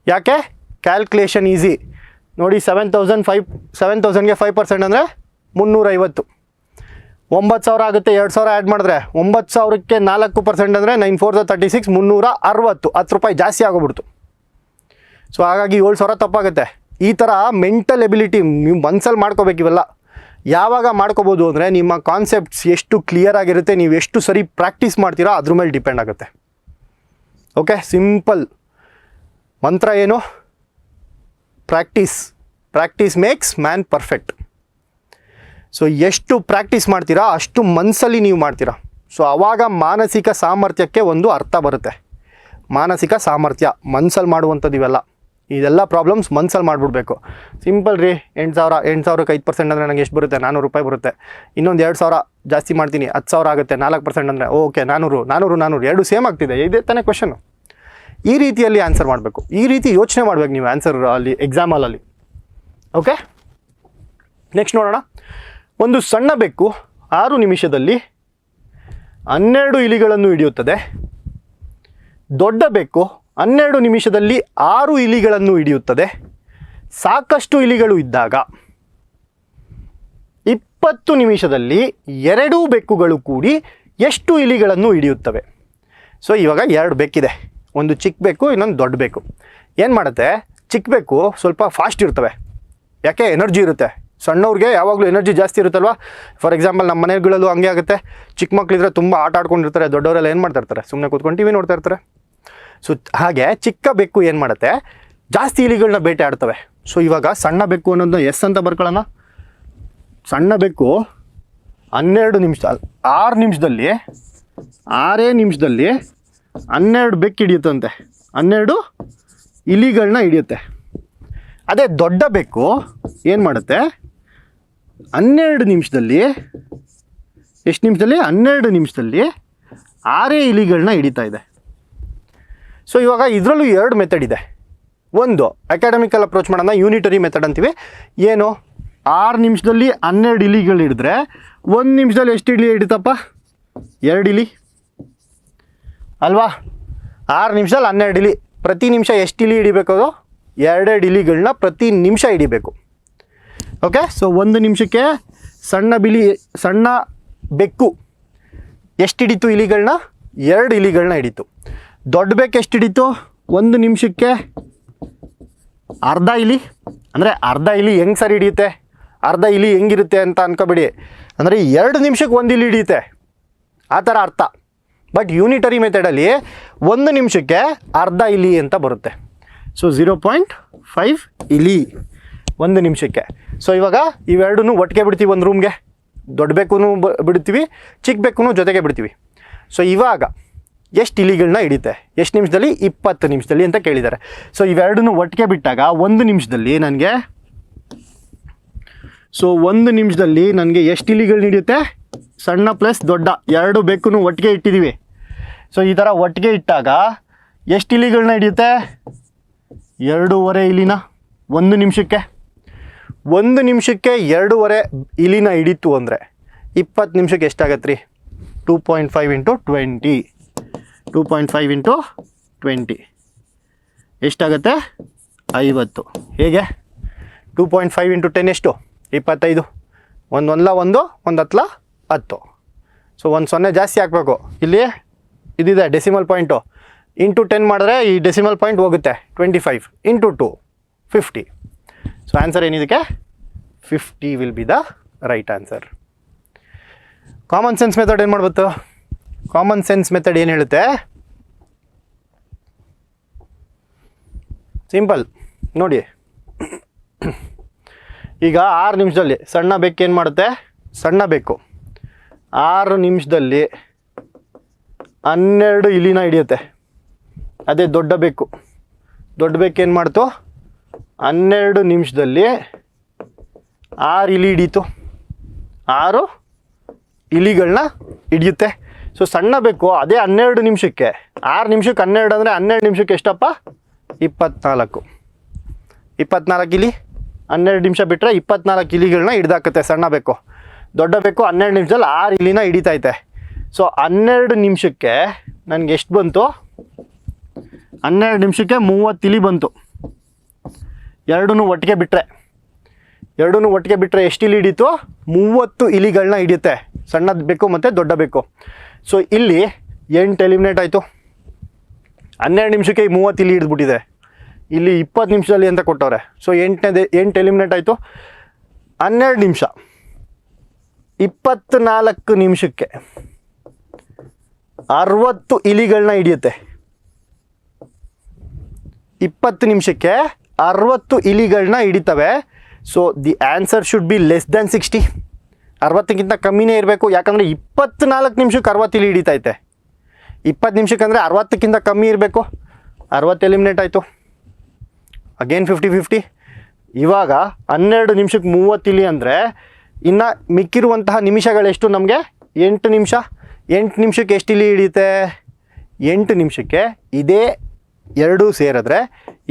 ಯಾಕೆ? ಕ್ಯಾಲ್ಕುಲೇಷನ್ ಈಸಿ ನೋಡಿ. 7,000ಗೆ 5% ಅಂದರೆ 350. 9,000 ಆಗುತ್ತೆ, 2,000 ಆ್ಯಡ್ ಮಾಡಿದ್ರೆ 9,000ಕ್ಕೆ 4% ಅಂದರೆ 9 4 36, 360. 10 ರೂಪಾಯಿ ಜಾಸ್ತಿ ಆಗೋಗ್ಬಿಡ್ತು. ಸೊ ಹಾಗಾಗಿ 7,000 ತಪ್ಪಾಗುತ್ತೆ. ಈ ಥರ ಮೆಂಟಲ್ ಎಬಿಲಿಟಿ ನೀವು ಮನ್ಸಲ್ಲಿ ಮಾಡ್ಕೋಬೇಕು. ಇವೆಲ್ಲ ಯಾವಾಗ ಮಾಡ್ಕೋಬೋದು ಅಂದರೆ ನಿಮ್ಮ ಕಾನ್ಸೆಪ್ಟ್ಸ್ ಎಷ್ಟು ಕ್ಲಿಯರ್ ಆಗಿರುತ್ತೆ, ನೀವು ಎಷ್ಟು ಸರಿ ಪ್ರಾಕ್ಟೀಸ್ ಮಾಡ್ತೀರಾ ಅದ್ರ ಮೇಲೆ ಡಿಪೆಂಡ್ ಆಗುತ್ತೆ. ಓಕೆ, ಸಿಂಪಲ್ ಮಂತ್ರ ಏನು? Practice makes man perfect. So ಎಷ್ಟು ಪ್ರಾಕ್ಟೀಸ್ ಮಾಡ್ತೀರಾ ಅಷ್ಟು ಮನಸ್ಸಲ್ಲಿ ನೀವು ಮಾಡ್ತೀರಾ. ಸೊ ಆವಾಗ ಮಾನಸಿಕ ಸಾಮರ್ಥ್ಯಕ್ಕೆ ಒಂದು ಅರ್ಥ ಬರುತ್ತೆ. ಮಾನಸಿಕ ಸಾಮರ್ಥ್ಯ ಮನಸ್ಸಲ್ಲಿ ಮಾಡುವಂಥದ್ದು ಇದೆಲ್ಲ ಪ್ರಾಬ್ಲಮ್ಸ್ ಮನಸ್ಸಲ್ಲಿ ಮಾಡಿಬಿಡ್ಬೇಕು. ಸಿಂಪಲ್ ರೀ. 8,000ಕ್ಕೆ 5% ಅಂದರೆ ನನಗೆ ಎಷ್ಟು ಬರುತ್ತೆ? 400 ರೂಪಾಯಿ ಬರುತ್ತೆ. ಇನ್ನೊಂದು 2,000 ಜಾಸ್ತಿ ಮಾಡ್ತೀನಿ, 10,000 ಆಗುತ್ತೆ. 4% ಅಂದರೆ ಓಕೆ 400 ಎರಡು ಸೇಮ್ ಆಗ್ತಿದೆ. ಇದೇ ತಾನೇ ಕ್ವೆಶನು. ಈ ರೀತಿಯಲ್ಲಿ ಆನ್ಸರ್ ಮಾಡಬೇಕು. ಈ ರೀತಿ ಯೋಚನೆ ಮಾಡಬೇಕು ನೀವು ಆನ್ಸರ್ ಅಲ್ಲಿ ಎಕ್ಸಾಮ್ ಹಾಲಲ್ಲಿ. ಓಕೆ, ನೆಕ್ಸ್ಟ್ ನೋಡೋಣ. ಒಂದು ಸಣ್ಣ ಬೆಕ್ಕು 6 ನಿಮಿಷದಲ್ಲಿ 12 ಇಲಿಗಳನ್ನು ಹಿಡಿಯುತ್ತದೆ. ದೊಡ್ಡ ಬೆಕ್ಕು 12 ನಿಮಿಷದಲ್ಲಿ 6 ಇಲಿಗಳನ್ನು ಹಿಡಿಯುತ್ತದೆ. ಸಾಕಷ್ಟು ಇಲಿಗಳು ಇದ್ದಾಗ 20 ನಿಮಿಷದಲ್ಲಿ 2 ಬೆಕ್ಕುಗಳು ಕೂಡಿ ಎಷ್ಟು ಇಲಿಗಳನ್ನು ಹಿಡಿಯುತ್ತವೆ? ಸೊ ಇವಾಗ 2 ಬೆಕ್ಕಿದೆ, ಒಂದು ಚಿಕ್ಕ ಬೆಕ್ಕು, ಇನ್ನೊಂದು ದೊಡ್ಡ ಬೆಕ್ಕು. ಏನು ಮಾಡುತ್ತೆ? ಚಿಕ್ಕ ಬೆಕ್ಕು ಸ್ವಲ್ಪ ಫಾಸ್ಟ್ ಇರ್ತವೆ. ಯಾಕೆ? ಎನರ್ಜಿ ಇರುತ್ತೆ. ಸಣ್ಣವ್ರಿಗೆ ಯಾವಾಗಲೂ ಎನರ್ಜಿ ಜಾಸ್ತಿ ಇರುತ್ತಲ್ವ. ಫಾರ್ ಎಕ್ಸಾಂಪಲ್ ನಮ್ಮ ಮನೆಗಳಲ್ಲೂ ಹಂಗೆ ಆಗುತ್ತೆ. ಚಿಕ್ಕ ಮಕ್ಕಳಿದ್ರೆ ತುಂಬ ಆಟ ಆಡ್ಕೊಂಡಿರ್ತಾರೆ. ದೊಡ್ಡವರೆಲ್ಲ ಏನು ಮಾಡ್ತಾ ಇರ್ತಾರೆ? ಸುಮ್ಮನೆ ಕೂತ್ಕೊಂಡು ಟಿ ವಿ ನೋಡ್ತಾ ಇರ್ತಾರೆ. ಸೊ ಹಾಗೆ ಚಿಕ್ಕ ಬೆಕ್ಕು ಏನು ಮಾಡುತ್ತೆ? ಜಾಸ್ತಿ ಇಲಿಗಳನ್ನ ಬೇಟೆ ಆಡ್ತವೆ. ಸೊ ಇವಾಗ ಸಣ್ಣ ಬೆಕ್ಕು ಅನ್ನೋದನ್ನ ಎಸ್ ಅಂತ ಬರ್ಕೊಳ್ಳೋಣ. ಸಣ್ಣ ಬೆಕ್ಕು 6 ನಿಮಿಷದಲ್ಲಿ 12 ಬೆಕ್ಕು ಹಿಡಿಯುತ್ತಂತೆ, 12 ಇಲಿಗಳನ್ನ ಹಿಡಿಯುತ್ತೆ. ಅದೇ ದೊಡ್ಡ ಬೆಕ್ಕು ಏನು ಮಾಡುತ್ತೆ? 12 ನಿಮಿಷದಲ್ಲಿ 12 ನಿಮಿಷದಲ್ಲಿ 6 ಇಲಿಗಳನ್ನ ಹಿಡಿತಾ ಇದೆ. ಸೊ ಇವಾಗ ಇದರಲ್ಲೂ 2 ಮೆಥಡ್ ಇದೆ. ಒಂದು ಅಕಾಡೆಮಿಕಲ್ ಅಪ್ರೋಚ್ ಮಾಡೋಣ, ಯೂನಿಟರಿ ಮೆಥಡ್ ಅಂತೀವಿ. ಏನು? 6 ನಿಮಿಷದಲ್ಲಿ 12 ಇಲಿಗಳು ಹಿಡಿದ್ರೆ 1 ನಿಮಿಷದಲ್ಲಿ ಎಷ್ಟು ಇಲಿ ಹಿಡಿತಪ್ಪ? 2 ಇಲಿ ಅಲ್ವಾ? 6 ನಿಮಿಷದಲ್ಲಿ 12 ಇಲಿ. ಪ್ರತಿ ನಿಮಿಷ ಎಷ್ಟು ಇಲಿ ಹಿಡಿಬೇಕು? ಅದು 2 ಇಲಿಗಳನ್ನ ಪ್ರತಿ ನಿಮಿಷ ಹಿಡಿಬೇಕು. ಓಕೆ, ಸೊ 1 ನಿಮಿಷಕ್ಕೆ ಸಣ್ಣ ಬೆಕ್ಕು ಎಷ್ಟು ಹಿಡಿತು ಇಲಿಗಳನ್ನ? 2 ಇಲಿಗಳನ್ನ ಹಿಡಿತು. ದೊಡ್ಡ ಬೆಕ್ಕು ಎಷ್ಟು ಹಿಡಿತು? 1 ನಿಮಿಷಕ್ಕೆ ಅರ್ಧ ಇಲಿ. ಅಂದರೆ ಅರ್ಧ ಇಲಿ ಹೆಂಗೆ ಸರಿ ಹಿಡಿಯುತ್ತೆ? ಅರ್ಧ ಇಲಿ ಹೆಂಗಿರುತ್ತೆ ಅಂತ ಅನ್ಕೋಬೇಡಿ. ಅಂದರೆ 2 ನಿಮಿಷಕ್ಕೆ 1 ಇಲಿ ಹಿಡಿಯುತ್ತೆ, ಆ ಥರ ಅರ್ಥ. ಬಟ್ ಯೂನಿಟರಿ ಮೆಥಡಲ್ಲಿ 1 ನಿಮಿಷಕ್ಕೆ ಅರ್ಧ ಇಲಿ ಅಂತ ಬರುತ್ತೆ. ಸೊ 0.5 ಇಲಿ 1 ನಿಮಿಷಕ್ಕೆ. ಸೊ ಇವಾಗ ಇವೆರಡೂ ಒಟ್ಟಿಗೆ ಬಿಡ್ತೀವಿ ಒಂದು ರೂಮ್ಗೆ. ದೊಡ್ಡ ಬೆಕ್ಕೂ ಬಿಡ್ತೀವಿ, ಚಿಕ್ಕ ಬೆಕ್ಕೂ ಜೊತೆಗೆ ಬಿಡ್ತೀವಿ. ಸೊ ಇವಾಗ ಎಷ್ಟು ಇಲಿಗಳನ್ನ ಹಿಡಿತೆ? ಎಷ್ಟು ನಿಮಿಷದಲ್ಲಿ? 20 ನಿಮಿಷದಲ್ಲಿ ಅಂತ ಕೇಳಿದ್ದಾರೆ. ಸೊ ಇವೆರಡೂ ಒಟ್ಟಿಗೆ ಬಿಟ್ಟಾಗ 1 ನಿಮಿಷದಲ್ಲಿ ನನಗೆ ಎಷ್ಟು ಇಲಿಗಳನ್ನ ಹಿಡಿಯುತ್ತೆ? ಸಣ್ಣ ಪ್ಲಸ್ ದೊಡ್ಡ 2 ಬೆಕ್ಕೂ ಒಟ್ಟಿಗೆ ಇಟ್ಟಿದ್ದೀವಿ. ಸೊ ಈ ಥರ ಒಟ್ಟಿಗೆ ಇಟ್ಟಾಗ ಎಷ್ಟು ಇಲಿಗಳನ್ನ ಹಿಡಿಯುತ್ತೆ? 2.5 ಇಲಿನ 1 ನಿಮಿಷಕ್ಕೆ. 1 ನಿಮಿಷಕ್ಕೆ 2.5 ಇಲಿನ ಹಿಡಿತು ಅಂದರೆ 20 ನಿಮಿಷಕ್ಕೆ ಎಷ್ಟಾಗತ್ತೆ ರೀ? 2.5 × 20. 2.5 × 20 ಎಷ್ಟಾಗುತ್ತೆ? 50. ಹೇಗೆ? 2.5 × 10 ಎಷ್ಟು? 25. ಒಂದು 10. ಸೊ 1 0 ಜಾಸ್ತಿ ಹಾಕಬೇಕು. ಇಲ್ಲಿ ಇದಿದೆ ಡೆಸಿಮಲ್ ಪಾಯಿಂಟು. ಇಂಟು 10 ಮಾಡಿದ್ರೆ ಈ ಡೆಸಿಮಲ್ ಪಾಯಿಂಟ್ ಹೋಗುತ್ತೆ. 25 × 2 50. ಸೊ ಆನ್ಸರ್ ಏನಿದಕ್ಕೆ? 50 will be the right answer. Common sense method ಏನು ಮಾಡ್ಬೋದು? ಕಾಮನ್ ಸೆನ್ಸ್ ಮೆಥಡ್ ಏನು ಹೇಳುತ್ತೆ? ಸಿಂಪಲ್ ನೋಡಿ. ಈಗ 6 ನಿಮಿಷದಲ್ಲಿ ಸಣ್ಣ ಬೆಕ್ಕು ಏನು ಮಾಡುತ್ತೆ? ಸಣ್ಣ ಬೆಕ್ಕು 6 ನಿಮಿಷದಲ್ಲಿ 12 ಇಲಿನ ಹಿಡಿಯುತ್ತೆ. ಅದೇ ದೊಡ್ಡ ಬೆಕ್ಕು ಏನು ಮಾಡ್ತು? 12 ನಿಮಿಷದಲ್ಲಿ 6 ಇಲಿ ಹಿಡೀತು. 6 ಇಲಿಗಳನ್ನ ಹಿಡಿಯುತ್ತೆ. ಸೊ ಸಣ್ಣ ಬೇಕು ಅದೇ 12 ನಿಮಿಷಕ್ಕೆ, 6 ನಿಮಿಷಕ್ಕೆ 12 ಅಂದರೆ 12 ನಿಮಿಷಕ್ಕೆ ಎಷ್ಟಪ್ಪ? 24. 24 ಇಲಿ 12 ನಿಮಿಷ ಬಿಟ್ಟರೆ 24 ಇಲಿಗಳನ್ನ ಹಿಡ್ದಾಕತ್ತೆ ಸಣ್ಣ ಬೇಕು. ದೊಡ್ಡ ಬೇಕು 12 ನಿಮಿಷದಲ್ಲಿ 6 ಇಲಿನ ಹಿಡಿತೈತೆ. ಸೊ 12 ನಿಮಿಷಕ್ಕೆ ನನಗೆ ಎಷ್ಟು ಬಂತು? 12 ನಿಮಿಷಕ್ಕೆ 30 ಇಲಿ ಬಂತು. ಎರಡೂ ಒಟ್ಟಿಗೆ ಬಿಟ್ಟರೆ ಎಷ್ಟು ಇಲಿ ಹಿಡೀತು? 30 ಇಲಿಗಳನ್ನ ಹಿಡಿಯುತ್ತೆ. ಸಣ್ಣದು ಬೇಕು ಮತ್ತು ದೊಡ್ಡ ಬೇಕು. ಸೊ ಇಲ್ಲಿ 8 ಎಲಿಮಿನೇಟ್ ಆಯಿತು. 12 ನಿಮಿಷಕ್ಕೆ 30 ಇಲಿ ಹಿಡಿದ್ಬಿಟ್ಟಿದೆ. ಇಲ್ಲಿ 20 ನಿಮಿಷದಲ್ಲಿ ಅಂತ ಕೊಟ್ಟವ್ರೆ. ಸೊ 8 ಎಲಿಮಿನೇಟ್ ಆಯಿತು. 12 ನಿಮಿಷ 24 ನಿಮಿಷಕ್ಕೆ 60 ಇಲಿಗಳನ್ನ ಹಿಡಿಯುತ್ತೆ. 20 ನಿಮಿಷಕ್ಕೆ 60 ಇಲಿಗಳನ್ನ ಹಿಡಿತವೆ. So the answer should be less than 60. 60ಕ್ಕಿಂತ ಕಮ್ಮಿನೇ ಇರಬೇಕು. ಯಾಕಂದರೆ 24 ನಿಮಿಷಕ್ಕೆ 60 ಇಲಿ ಹಿಡಿತೈತೆ. 20 ನಿಮಿಷಕ್ಕೆ ಅಂದರೆ 60ಕ್ಕಿಂತ ಕಮ್ಮಿ ಇರಬೇಕು. 60 ಎಲಿಮಿನೇಟ್ ಆಯಿತು. ಅಗೇನ್ 50-50. ಇವಾಗ 12 ನಿಮಿಷಕ್ಕೆ 30 ಇಲಿ ಅಂದರೆ ಇನ್ನು ಮಿಕ್ಕಿರುವಂತಹ ನಿಮಿಷಗಳೆಷ್ಟು ನಮಗೆ? 8 ನಿಮಿಷ. 8 ನಿಮಿಷಕ್ಕೆ ಎಷ್ಟು ಇಲಿ ಹಿಡಿಯುತ್ತೆ? 8 ನಿಮಿಷಕ್ಕೆ ಇದೇ ಎರಡೂ ಸೇರಿದ್ರೆ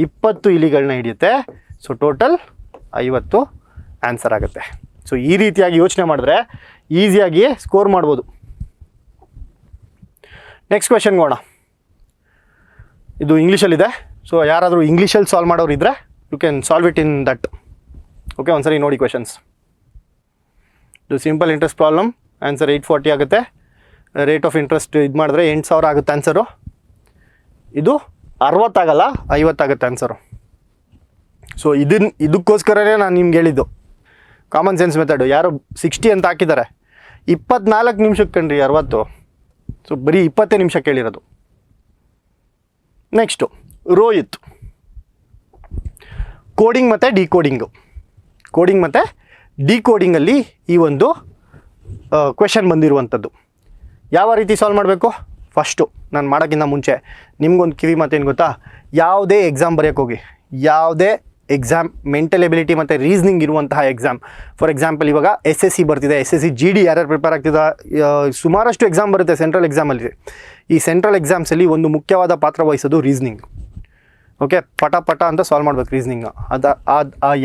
20 ಇಲಿಗಳನ್ನ ಹಿಡಿಯುತ್ತೆ. ಸೊ ಟೋಟಲ್ 50 ಆನ್ಸರ್ ಆಗುತ್ತೆ. ಸೊ ಈ ರೀತಿಯಾಗಿ ಯೋಚನೆ ಮಾಡಿದ್ರೆ ಈಸಿಯಾಗಿ ಸ್ಕೋರ್ ಮಾಡ್ಬೋದು. ನೆಕ್ಸ್ಟ್ ಕ್ವೆಶನ್ಗೆ ಹೋಗೋಣ. ಇದು ಇಂಗ್ಲೀಷಲ್ಲಿದೆ. ಸೊ ಯಾರಾದರೂ ಇಂಗ್ಲೀಷಲ್ಲಿ ಸಾಲ್ವ್ ಮಾಡೋರು ಇದ್ದರೆ you can solve it in that. Okay, ಒಂದ್ಸರಿ ನೋಡಿ ಕ್ವೆಶನ್ಸ್. ಇದು ಸಿಂಪಲ್ ಇಂಟ್ರೆಸ್ಟ್ ಪ್ರಾಬ್ಲಮ್. ಆನ್ಸರ್ 840 ಆಗುತ್ತೆ. ರೇಟ್ ಆಫ್ ಇಂಟ್ರೆಸ್ಟ್ ಇದು ಮಾಡಿದ್ರೆ 8000 ಆಗುತ್ತೆ ಆನ್ಸರು. ಇದು 60 ಆಗಲ್ಲ, 50 ಆಗುತ್ತೆ ಆನ್ಸರು. ಸೊ ಇದಕ್ಕೋಸ್ಕರನೇ ನಾನು ನಿಮ್ಗೆ ಹೇಳಿದ್ದು ಕಾಮನ್ ಸೆನ್ಸ್ ಮೆಥಡು. ಯಾರು 60 ಅಂತ ಹಾಕಿದ್ದಾರೆ, 24 ನಿಮಿಷಕ್ಕೆ ಕಣ್ರಿ 60. ಸೊ ಬರೀ 20 ನಿಮಿಷ ಕೇಳಿರೋದು. ನೆಕ್ಸ್ಟು ರೋಹಿತ್. ಕೋಡಿಂಗ್ ಮತ್ತು ಡಿಕೋಡಿಂಗಲ್ಲಿ ಈ ಒಂದು ಕ್ವೆಶನ್ ಬಂದಿರುವಂಥದ್ದು. ಯಾವ ರೀತಿ ಸಾಲ್ವ್ ಮಾಡಬೇಕು? ಫಸ್ಟು ನಾನು ಮಾಡೋಕ್ಕಿಂತ ಮುಂಚೆ ನಿಮ್ಗೊಂದು ಕಿವಿ ಮಾತೇನು ಗೊತ್ತಾ? ಯಾವುದೇ ಎಕ್ಸಾಮ್ ಬರೆಯೋಕ್ಕೆ ಹೋಗಿ, ಯಾವುದೇ ಎಕ್ಸಾಮ್ ಮೆಂಟಲ್ ಎಬಿಲಿಟಿ ಮತ್ತು ರೀಸ್ನಿಂಗ್ ಇರುವಂತಹ ಎಕ್ಸಾಮ್, ಫಾರ್ ಎಕ್ಸಾಂಪಲ್ ಇವಾಗ SSC ಬರ್ತಿದೆ, SSC GD ಯಾರ್ಯಾರು ಪ್ರಿಪೇರ್ ಆಗ್ತಿದ್ದ, ಸುಮಾರಷ್ಟು ಎಕ್ಸಾಮ್ ಬರುತ್ತೆ ಸೆಂಟ್ರಲ್ ಎಕ್ಸಾಮಲ್ಲಿ. ಈ ಸೆಂಟ್ರಲ್ ಎಕ್ಸಾಮ್ಸಲ್ಲಿ ಒಂದು ಮುಖ್ಯವಾದ ಪಾತ್ರ ವಹಿಸೋದು ರೀಸ್ನಿಂಗ್. ಓಕೆ, ಪಟ ಅಂತ ಸಾಲ್ವ್ ಮಾಡ್ಬೇಕು ರೀಸ್ನಿಂಗ್.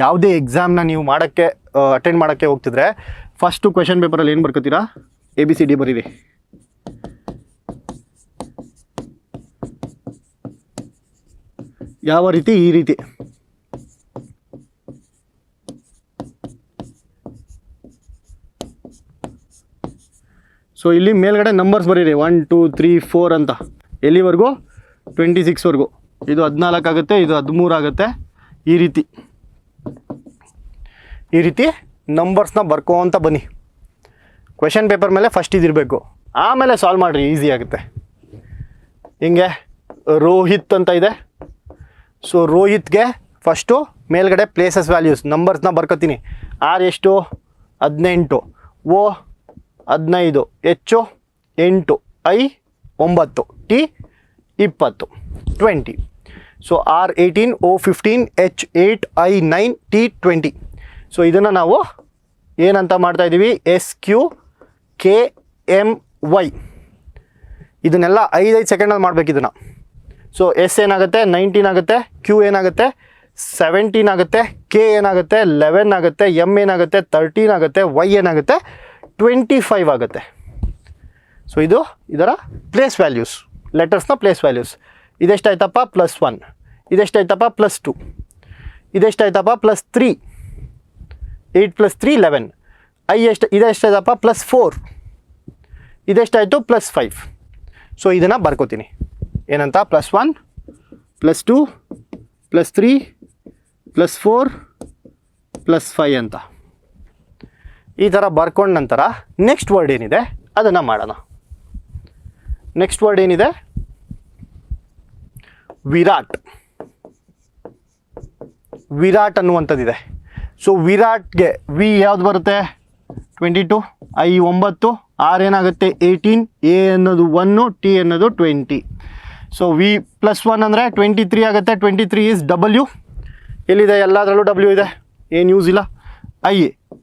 ಯಾವುದೇ ಎಕ್ಸಾಮ್ನ ನೀವು ಅಟೆಂಡ್ ಮಾಡೋಕ್ಕೆ ಹೋಗ್ತಿದ್ರೆ ಫಸ್ಟು ಕ್ವೆಶನ್ ಪೇಪರಲ್ಲಿ ಏನು ಬರ್ಕೋತೀರಾ? ABCD ಬರೀರಿ. ಯಾವ ರೀತಿ? ಈ ರೀತಿ. ಸೊ ಇಲ್ಲಿ ಮೇಲ್ಗಡೆ ನಂಬರ್ಸ್ ಬರೀರಿ, 1 2 3 4 ಅಂತ. ಎಲ್ಲಿವರೆಗೂ? 26ವರೆಗೂ. ಇದು 14 ಆಗುತ್ತೆ, ಇದು 13 ಆಗುತ್ತೆ. ಈ ರೀತಿ ನಂಬರ್ಸ್ನ ಬರ್ಕೋಂತ ಬನ್ನಿ. ಕ್ವೆಶನ್ ಪೇಪರ್ ಮೇಲೆ ಫಸ್ಟ್ ಇದಿರಬೇಕು, ಆಮೇಲೆ ಸಾಲ್ವ್ ಮಾಡಿರಿ, ಈಸಿ ಆಗುತ್ತೆ. ಹಿಂಗೆ ರೋಹಿತ್ ಅಂತ ಇದೆ. ಸೊ ರೋಹಿತ್ಗೆ ಫಸ್ಟು ಮೇಲ್ಗಡೆ ಪ್ಲೇಸಸ್ ವ್ಯಾಲ್ಯೂಸ್ ನಂಬರ್ಸ್ನ ಬರ್ಕೋತೀನಿ. R ಎಷ್ಟು? 18, O 15, H 8, I 9, T 20, 20. So R 18, O 15, H 8, I 9, T 20. So ಇದನ್ನು ನಾವು ಏನಂತ ಮಾಡ್ತಾಯಿದ್ದೀವಿ? SQKMY. ಇದನ್ನೆಲ್ಲ 5 ಸೆಕೆಂಡಲ್ಲಿ ಮಾಡಬೇಕು ಇದನ್ನು. ಸೊ S ಏನಾಗುತ್ತೆ? 19 ಆಗುತ್ತೆ. Q ಏನಾಗುತ್ತೆ? 17 ಆಗುತ್ತೆ. K ಏನಾಗುತ್ತೆ? 11 ಆಗುತ್ತೆ. M ಏನಾಗುತ್ತೆ? 13 ಆಗುತ್ತೆ. Y ಏನಾಗುತ್ತೆ? 25 ಆಗುತ್ತೆ. ಸೊ ಇದು ಇದರ ಪ್ಲೇಸ್ ವ್ಯಾಲ್ಯೂಸ್, ಲೆಟರ್ಸ್ನ ಪ್ಲೇಸ್ ವ್ಯಾಲ್ಯೂಸ್. ಇದೆಷ್ಟಾಯ್ತಪ್ಪ? +1. ಇದೆಷ್ಟಾಯ್ತಪ್ಪ? +2. ಇದೆಷ್ಟಾಯ್ತಪ್ಪ? +3. 8 + 3 11. ಇದೆಷ್ಟಾಯ್ತಪ್ಪ? +4. ಇದೆಷ್ಟಾಯಿತು? +5. ಸೊ ಇದನ್ನು ಬರ್ಕೋತೀನಿ ಏನಂತ? +1 +2 +3 +4 +5 ಅಂತ. ಈ ಥರ ಬರ್ಕೊಂಡ ನಂತರ ನೆಕ್ಸ್ಟ್ ವರ್ಡ್ ಏನಿದೆ ಅದನ್ನು ಮಾಡೋಣ. ನೆಕ್ಸ್ಟ್ ವರ್ಡ್ ಏನಿದೆ? ವಿರಾಟ್ ಅನ್ನುವಂಥದ್ದಿದೆ. ಸೊ ವಿರಾಟ್ಗೆ ವಿ ಯಾವ್ದು ಬರುತ್ತೆ? 22, I 9, R ಏನಾಗುತ್ತೆ? 18, A ಅನ್ನೋದು 1, T ಅನ್ನೋದು 20. ಸೊ V +1 ಅಂದರೆ 23 ಆಗುತ್ತೆ. 23 ಈಸ್ W. ಎಲ್ಲಿದೆ? ಎಲ್ಲದರಲ್ಲೂ W ಇದೆ, ಏನು ಯೂಸ್ ಇಲ್ಲ. I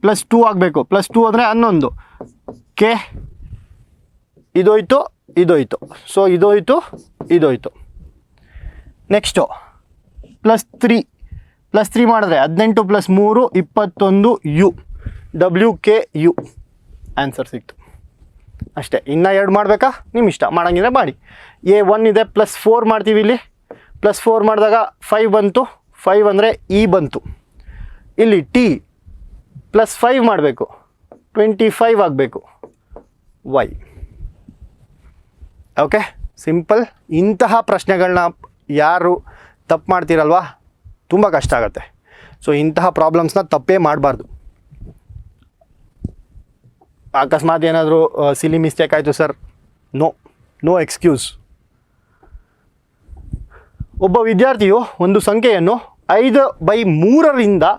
+2 ಆಗಬೇಕು. +2 ಅಂದರೆ 11. K ಇದೋಯ್ತು ಇದೋಯ್ತು. ಸೊ ಇದೋಯ್ತು ಇದೋಯ್ತು. ನೆಕ್ಸ್ಟು +3 ಮಾಡಿದ್ರೆ 18 + 3 21 ಯು WKU ಆನ್ಸರ್ ಸಿಕ್ತು ಅಷ್ಟೇ. ಇನ್ನೂ 2 ಮಾಡಬೇಕಾ ನಿಮ್ಮ ಇಷ್ಟ, ಮಾಡೋಂಗಿದ್ರೆ ಮಾಡಿ. A1 ಇದೆ +4 ಮಾಡ್ತೀವಿ. ಇಲ್ಲಿ +4 ಮಾಡಿದಾಗ 5 ಬಂತು. 5 ಅಂದರೆ E ಬಂತು. ಇಲ್ಲಿ T +5 ಮಾಡಬೇಕು, 25 ಆಗಬೇಕು Y. Okay, simple. ಇಂತಹ ಪ್ರಶ್ನೆಗಳನ್ನ ಯಾರು ತಪ್ಪು ಮಾಡ್ತೀರಲ್ವಾ, ತುಂಬ ಕಷ್ಟ ಆಗುತ್ತೆ. ಸೊ ಇಂತಹ ಪ್ರಾಬ್ಲಮ್ಸ್ನ ತಪ್ಪೇ ಮಾಡಬಾರ್ದು. ಅಕಸ್ಮಾತ್ ಏನಾದರೂ ಸಿಲಿ ಮಿಸ್ಟೇಕ್ ಆಯಿತು ಸರ್, ನೋ ಎಕ್ಸ್ಕ್ಯೂಸ್. ಒಬ್ಬ ವಿದ್ಯಾರ್ಥಿಯು ಒಂದು ಸಂಖ್ಯೆಯನ್ನು 5/3